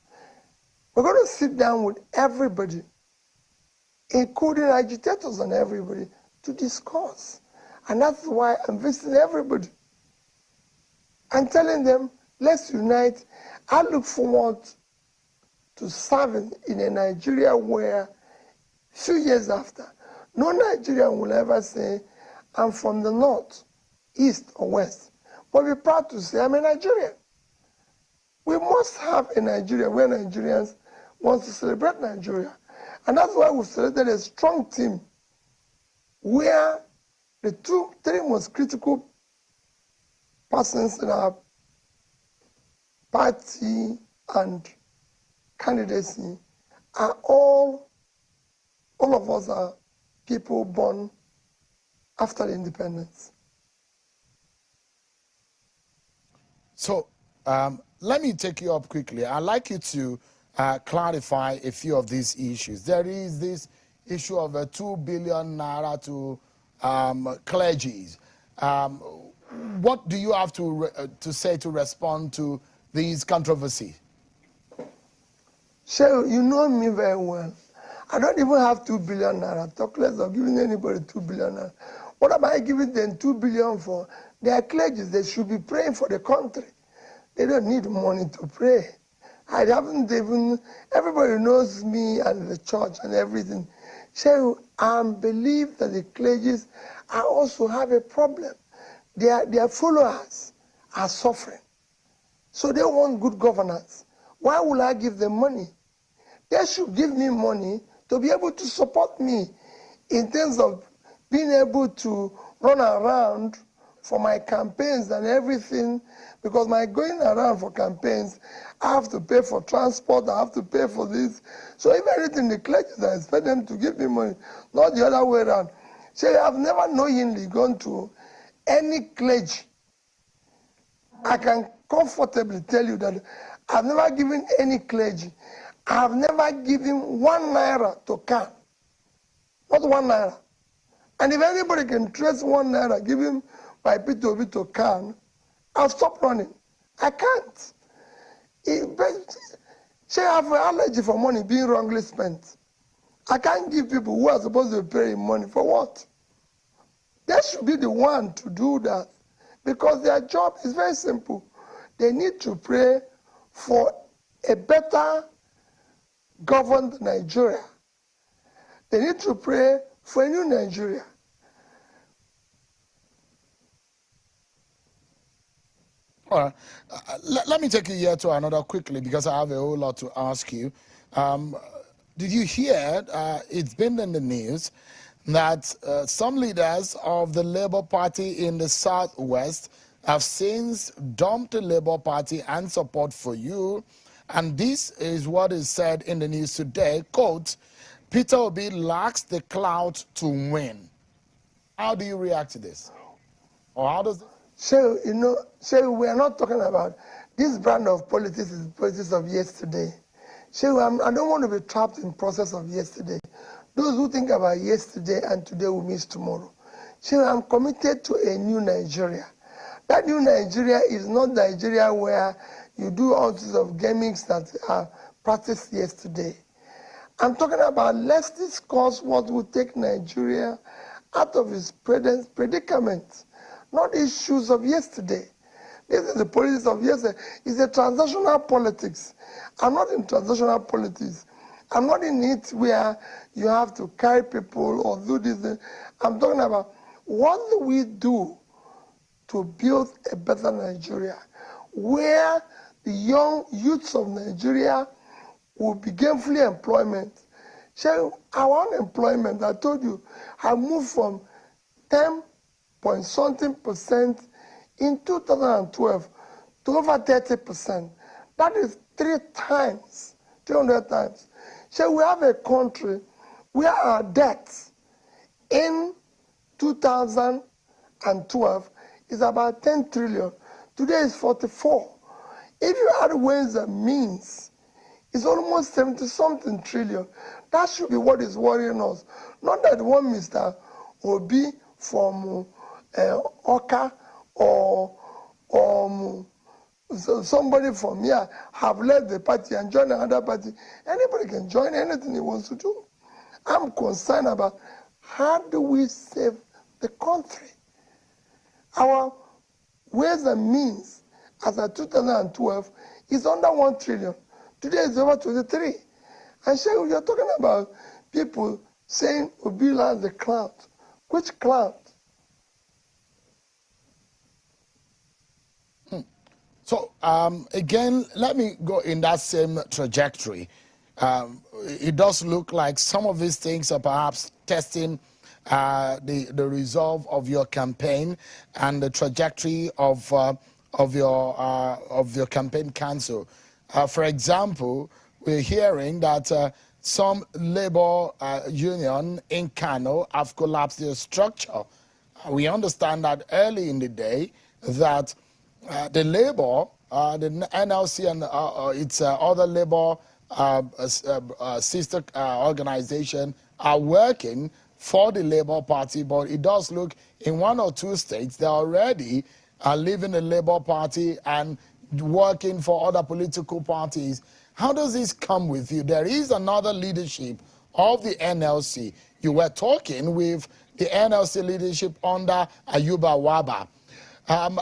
We're going to sit down with everybody, including agitators and everybody, to discuss. And that's why I'm visiting everybody and telling them, let's unite. I look forward to serving in a Nigeria where, few years after, no Nigerian will ever say, I'm from the north, east, or west. But be proud to say, I'm a Nigerian. We must have a Nigeria where Nigerians want to celebrate Nigeria. And that's why we've selected a strong team where the 3 most critical persons in our party and candidacy are all all of us are people born after the independence. So let me take you up quickly. I'd like you to clarify a few of these issues. There is this issue of 2 billion naira to clergies. What do you have to say to respond to these controversies? So you know me very well. I don't even have 2 billion naira. Talk less of giving anybody 2 billion naira. What am I giving them 2 billion for? They are clergies. They should be praying for the country. They don't need money to pray. I haven't even, everybody knows me and the church and everything. So I believe that the clergies also have a problem. Their followers are suffering. So they want good governance. Why will I give them money? They should give me money to be able to support me in terms of being able to run around for my campaigns and everything, because my going around for campaigns, I have to pay for transport, I have to pay for this. So if anything, the clergy, I expect them to give me money, not the other way around. So I've never knowingly gone to any clergy. I can comfortably tell you that I've never given any clergy. I've never given 1 naira to CAN. Not 1 naira. And if anybody can trace 1 naira, give him by P2B to CAN, I'll stop running. I can't. Say I have an allergy for money being wrongly spent. I can't give people who are supposed to be paying money for what? They should be the one to do that, because their job is very simple. They need to pray for a better governed Nigeria. They need to pray for a new Nigeria. All right. Let me take you here to another quickly, because I have a whole lot to ask you. Did you hear, it's been in the news, that some leaders of the Labour Party in the Southwest have since dumped the Labour Party and support for you. And this is what is said in the news today, quote, Peter Obi lacks the clout to win. How do you react to this? Or how does... So, we are not talking about this brand of politics is politics of yesterday. So I don't want to be trapped in process of yesterday. Those who think about yesterday and today will miss tomorrow. So I'm committed to a new Nigeria. That new Nigeria is not Nigeria where you do all sorts of gimmicks that are practiced yesterday. I'm talking about, let's discuss what will take Nigeria out of its present predicament. Not issues of yesterday. This is the politics of yesterday. It's a transactional politics. I'm not in transactional politics. I'm not in it where you have to carry people or do this. I'm talking about, what do we do to build a better Nigeria, where the young youths of Nigeria will be gainfully employment. So our unemployment, I told you, I moved from 10.something% in 2012 to over 30%. That is 300 times. So we have a country where our debt in 2012 is about 10 trillion. Today is 44. If you add ways and means, it's almost 70-something trillion. That should be what is worrying us. Not that one Mr. Obi from Oka or somebody from here have left the party and joined another party. Anybody can join anything he wants to do. I'm concerned about, how do we save the country? Our ways and means as of 2012 is under 1 trillion. Today it's over 23. And so you're talking about people saying Obi has the clout. Which clout? So again, let me go in that same trajectory. It does look like some of these things are perhaps testing the resolve of your campaign and the trajectory of your campaign council. For example, we're hearing that some labor union in Kano have collapsed their structure. We understand that early in the day that the labor, the NLC and its other labor sister organization are working for the Labour Party, but it does look in one or two states they already are leaving the Labour Party and working for other political parties. How does this come with you? There is another leadership of the NLC. You were talking with the NLC leadership under Ayuba Waba.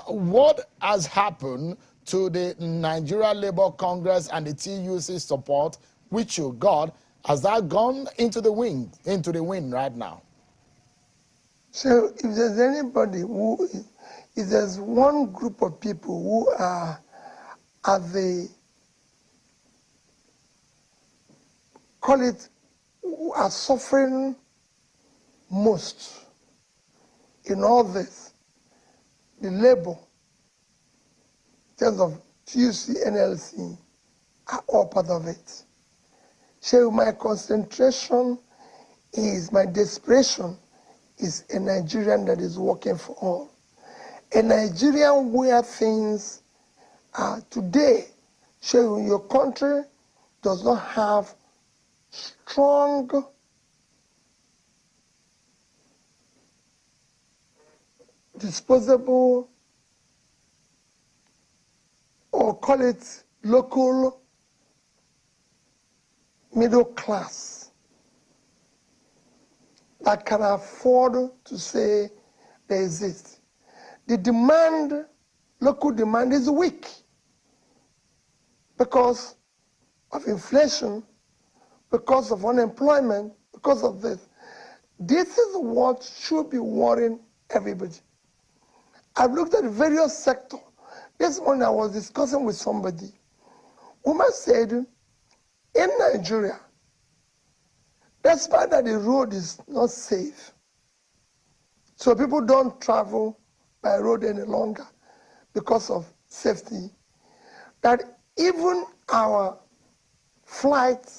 What has happened to the Nigeria Labour Congress and the TUC support which you got? Has that gone into the wind right now? So if there's anybody who, if there's one group of people who are at the, call it, who are suffering most in all this, the labor, in terms of TUC, NLC, are all part of it. So my concentration is, my desperation is a Nigerian that is working for all. A Nigerian where things are today, so your country does not have strong disposable, or call it local middle class that can afford to say they exist. The demand, local demand is weak because of inflation, because of unemployment, because of this. This is what should be worrying everybody. I've looked at the various sectors. This morning I was discussing with somebody. Woman said, in Nigeria, despite that the road is not safe, so people don't travel by road any longer because of safety, that even our flight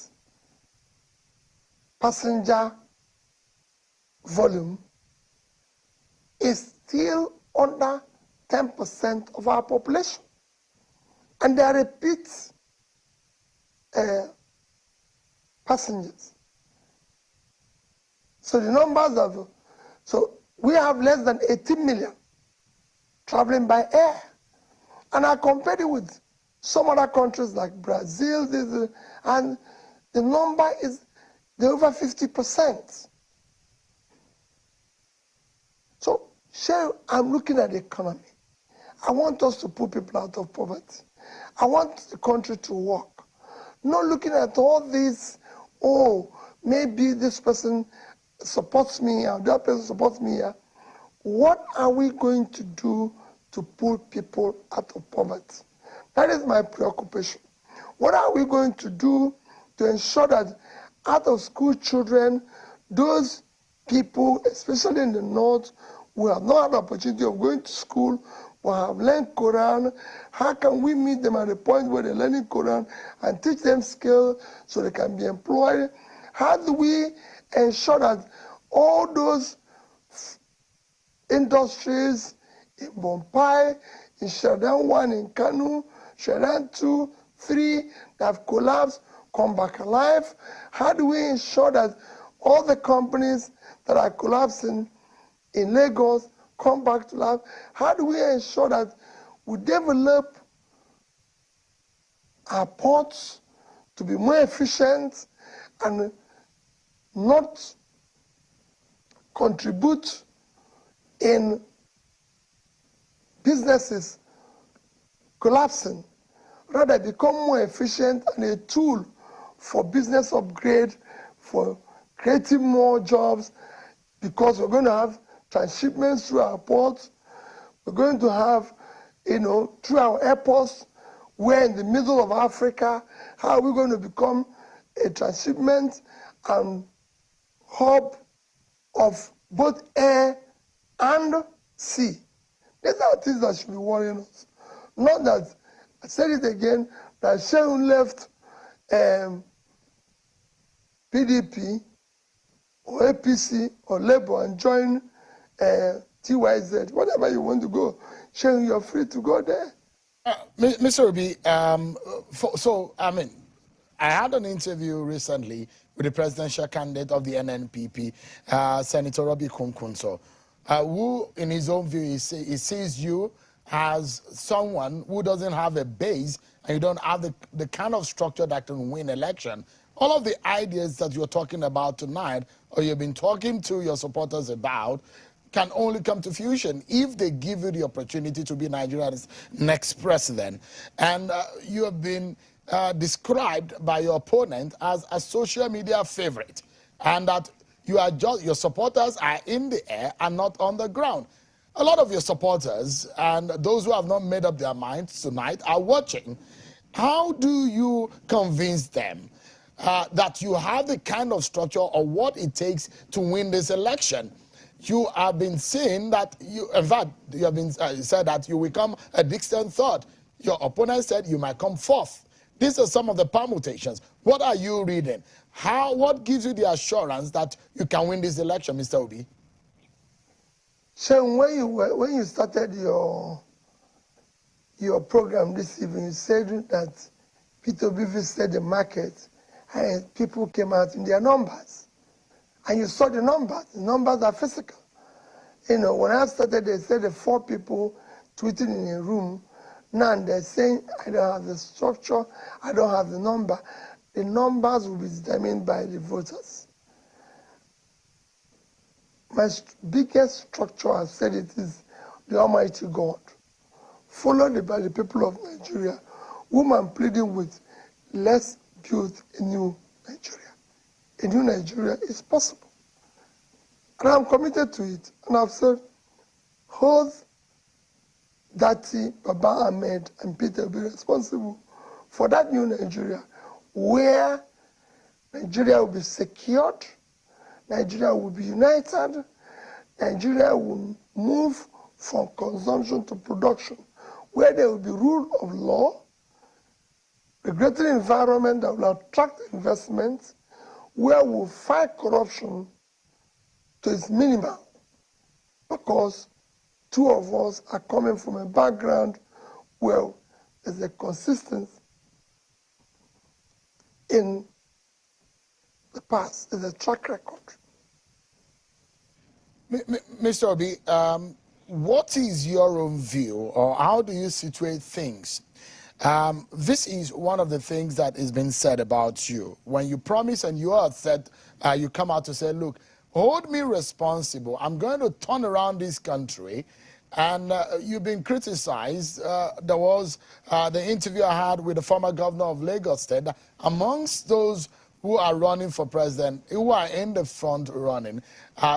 passenger volume is still under 10% of our population. And they are repeat passengers. So the numbers of, so we have less than 18 million traveling by air. And I compared it with some other countries like Brazil, and the number is over 50%. So, I'm looking at the economy. I want us to put people out of poverty. I want the country to work. Not looking at all this, oh, maybe this person supports me or that person supports me here. What are we going to do to pull people out of poverty? That is my preoccupation. What are we going to do to ensure that out of school children, those people, especially in the north, who have not had the opportunity of going to school, but have learned Quran, how can we meet them at the point where they're learning Quran and teach them skills so they can be employed? How do we ensure that all those industries in Bompai, in Sheridan 1, in Kanu, Sheridan 2, 3 that have collapsed come back alive? How do we ensure that all the companies that are collapsing in Lagos come back to life? How do we ensure that we develop our ports to be more efficient and not contribute in businesses collapsing, rather become more efficient and a tool for business upgrade, for creating more jobs, because we're going to have transshipments through our ports. We're going to have, through our airports, we're in the middle of Africa. How are we going to become a transshipment and hub of both air and sea? These are things that should be worrying us. Not that, I said it again, that Shehu left PDP or APC or Labour and join TYZ, whatever you want to go, Sharon, you're free to go there. Mr. Obi, I had an interview recently with the presidential candidate of the NNPP, Senator Robbie Kunkunso, who, in his own view, he sees you as someone who doesn't have a base and you don't have the kind of structure that can win election. All of the ideas that you're talking about tonight, or you've been talking to your supporters about, can only come to fruition if they give you the opportunity to be Nigeria's next president. And you have been described by your opponent as a social media favorite, and that you are just, your supporters are in the air and not on the ground. A lot of your supporters and those who have not made up their minds tonight are watching. How do you convince them that you have the kind of structure or what it takes to win this election? You have been saying that in fact, you have been said that you will come a distant third. Your opponent said you might come fourth. These are some of the permutations. What are you reading? What gives you the assurance that you can win this election, Mr. Obi? Sharon, when you started your program this evening, you said that Peter Obi visited the market and people came out in their numbers. And you saw the numbers are physical. You know, when I started, they said the 4 people tweeting in a room. Now they're saying, I don't have the structure, I don't have the number. The numbers will be determined by the voters. My biggest structure, I've said it, is the Almighty God, followed by the people of Nigeria, whom I'm pleading with, let's build a new Nigeria. A new Nigeria is possible. And I'm committed to it. And I've said, hold Dati, Baba Ahmed, and Peter will be responsible for that new Nigeria, where Nigeria will be secured, Nigeria will be united, Nigeria will move from consumption to production, where there will be rule of law, a greater environment that will attract investment, where we'll fight corruption to its minimum, because 2 of us are coming from a background where there's a consistency in the past, there's a track record. Mr. Obi, what is your own view, or how do you situate things? This is one of the things that has been said about you. When you promise and you are said, you come out to say, look, hold me responsible. I'm going to turn around this country. And you've been criticized. There was the interview I had with the former governor of Lagos State. Amongst those who are running for president, who are in the front running,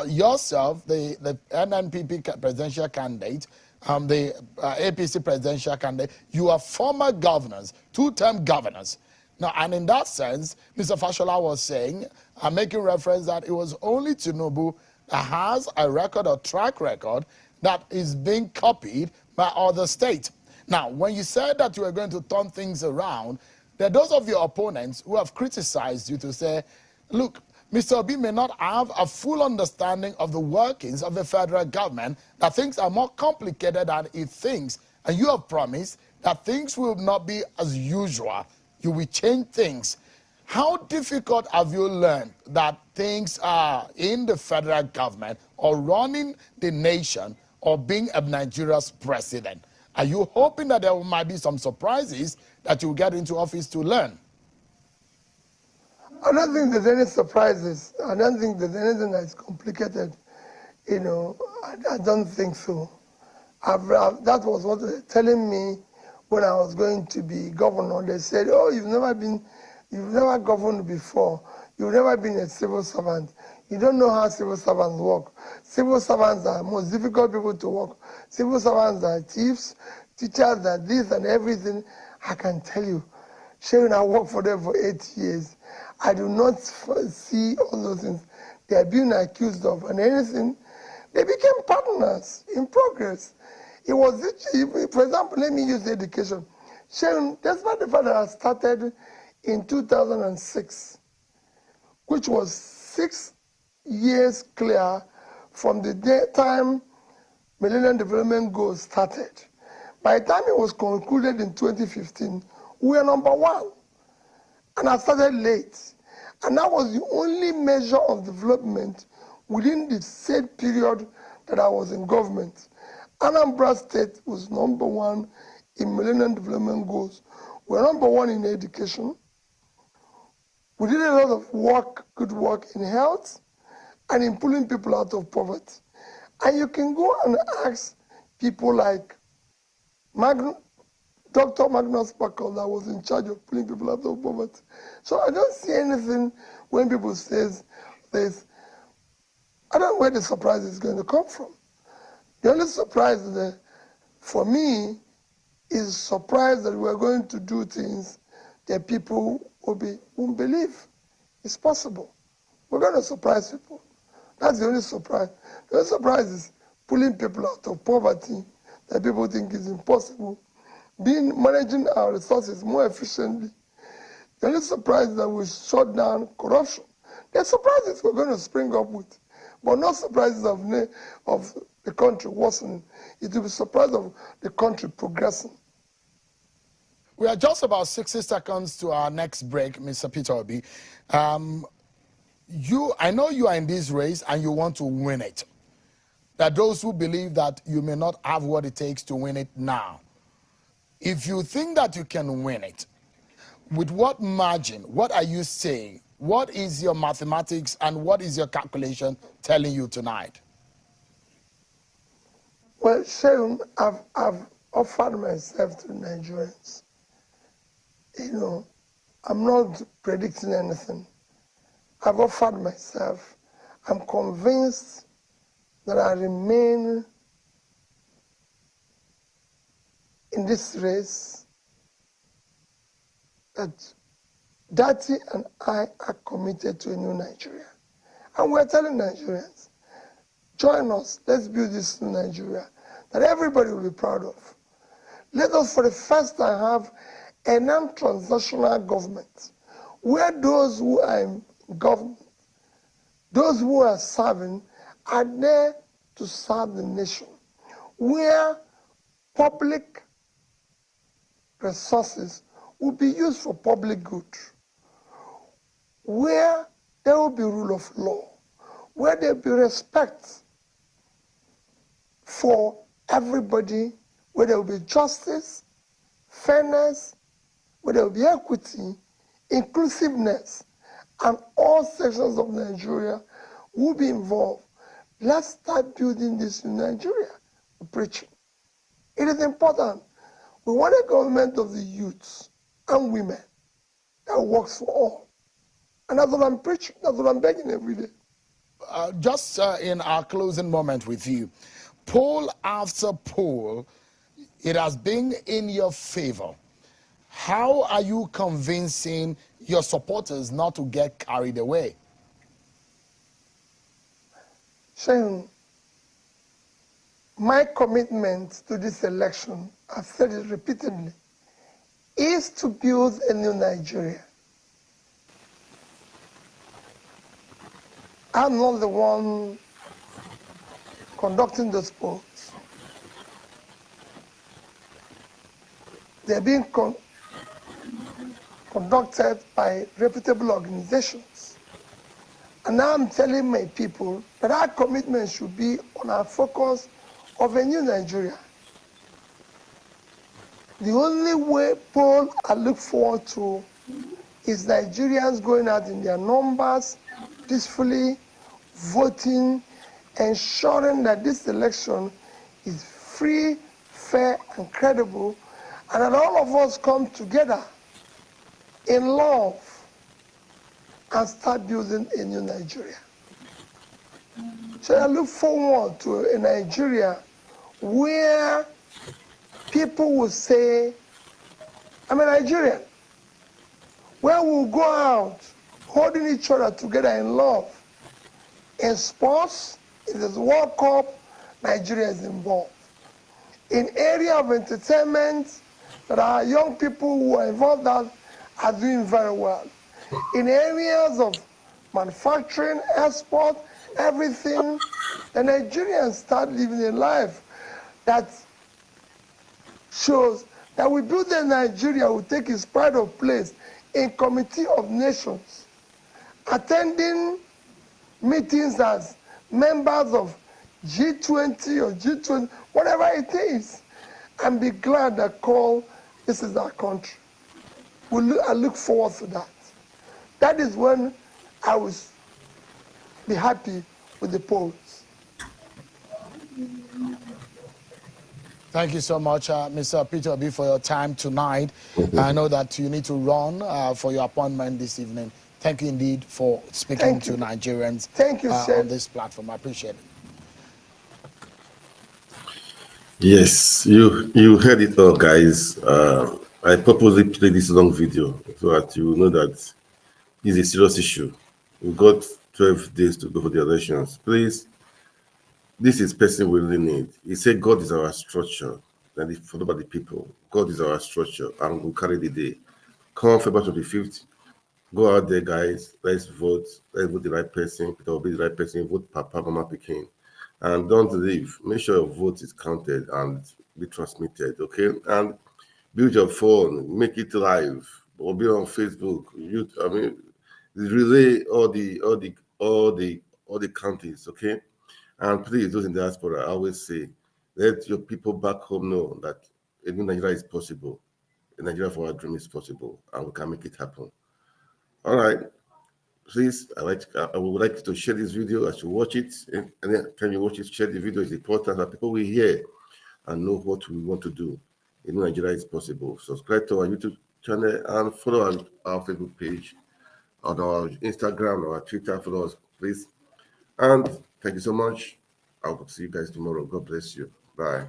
yourself, the NNPP presidential candidate, the APC presidential candidate, you are former governors, 2-term governors. Now, and in that sense, Mr. Fashola was saying, making reference that it was only Tinubu that has a record or track record that is being copied by other states. Now, when you said that you were going to turn things around, there are those of your opponents who have criticized you to say, look, Mr. Obi may not have a full understanding of the workings of the federal government, that things are more complicated than he thinks, and you have promised that things will not be as usual. You will change things. How difficult have you learned that things are in the federal government or running the nation or being a Nigeria's president? Are you hoping that there might be some surprises that you get into office to learn? I don't think there's any surprises. I don't think there's anything that's complicated. You know, I don't think so. That was what they were telling me when I was going to be governor. They said, oh, you've never governed before. You've never been a civil servant. You don't know how civil servants work. Civil servants are the most difficult people to work. Civil servants are thieves, teachers are this and everything. I can tell you, Sharon, I worked for them for 8 years. I do not see all those things they are being accused of and anything. They became partners in progress. It was, for example, let me use education. Sharon, despite the fact that I started in 2006, which was 6 years clear from the time Millennium Development Goals started. By the time it was concluded in 2015, we were number 1. And I started late. And that was the only measure of development within the said period that I was in government. Anambra State was number 1 in Millennium Development Goals. We're number 1 in education. We did a lot of work, good work in health and in pulling people out of poverty. And you can go and ask people like Dr. Magnus Buckle that was in charge of pulling people out of poverty. So I don't see anything when people say this. I don't know where the surprise is going to come from. The only surprise for me is surprise that we're going to do things that people won't believe. It's possible. We're going to surprise people. That's the only surprise. The only surprise is pulling people out of poverty that people think is impossible. Managing our resources more efficiently. The only surprise is that we shut down corruption. The surprises we're going to spring up with, but not surprises of the country worsening. It will be surprise of the country progressing. We are just about 60 seconds to our next break, Mr. Peter Obi. I know you are in this race and you want to win it. There are those who believe that you may not have what it takes to win it now. If you think that you can win it, with what margin, what are you saying? What is your mathematics and what is your calculation telling you tonight? Well, Sheun, I've offered myself to Nigerians. You know, I'm not predicting anything. I've offered myself. I'm convinced that I remain in this race, that Dati and I are committed to a new Nigeria. And we're telling Nigerians, join us, let's build this new Nigeria that everybody will be proud of. Let us for the first time have a non-transactional government where those who are in government, those who are serving, are there to serve the nation, where public resources will be used for public good, where there will be rule of law, where there will be respect for everybody, where there will be justice, fairness, where there will be equity, inclusiveness, and all sections of Nigeria will be involved. Let's start building this in Nigeria. We're preaching. It is important. We want a government of the youths and women that works for all. And that's what I'm preaching. That's what I'm begging every day. Just in our closing moment with you, poll after poll, it has been in your favor. How are you convincing your supporters not to get carried away? Shane, my commitment to this election, I've said it repeatedly, is to build a new Nigeria. I'm not the one conducting those polls. They're being conducted by reputable organizations. And now I'm telling my people that our commitment should be on our focus of a new Nigeria. The only way poll I look forward to is Nigerians going out in their numbers, peacefully voting, ensuring that this election is free, fair, and credible, and that all of us come together in love and start building a new Nigeria. So I look forward to a Nigeria where people will say, I'm a Nigerian, where we'll go out holding each other together in love. In sports, if there's World Cup, Nigeria is involved. In area of entertainment, that our young people who are involved in are doing very well. In areas of manufacturing, export, everything, the Nigerians start living a life that shows that we build a Nigeria who take its pride of place in Committee of Nations, attending meetings as members of G20 or G20, whatever it is, and be glad that this is our country. I look forward to that. That is when I will be happy with the polls. Thank you so much, Mr. Peter Obi, for your time tonight. I know that you need to run for your appointment this evening. Thank you indeed for speaking to Nigerians on this platform. I appreciate it. Yes, you heard it all, guys. I purposely played this long video so that you know that it's a serious issue. We've got 12 days to go for the elections. Please, this is person we really need. He said God is our structure, and it's followed by the people. God is our structure, and we'll carry the day. Come February 25th, go out there, guys. Let's vote. Let's vote the right person. Peter will be the right person. Vote Papa, Mama, Peking. And don't leave. Make sure your vote is counted and be transmitted, okay? And build your phone, make it live, or be on Facebook. Relay all the counties, okay? And please, those in diaspora, I always say, let your people back home know that even Nigeria is possible. Nigeria for our dream is possible, and we can make it happen. All right. Please, I would like you to share this video as you watch it. And anytime you watch it, share the video. Is important that people will hear and know what we want to do. In Nigeria is possible. Subscribe to our YouTube channel and follow our Facebook page, on our Instagram, our Twitter. Follow us, please. And thank you so much. I will see you guys tomorrow. God bless you. Bye.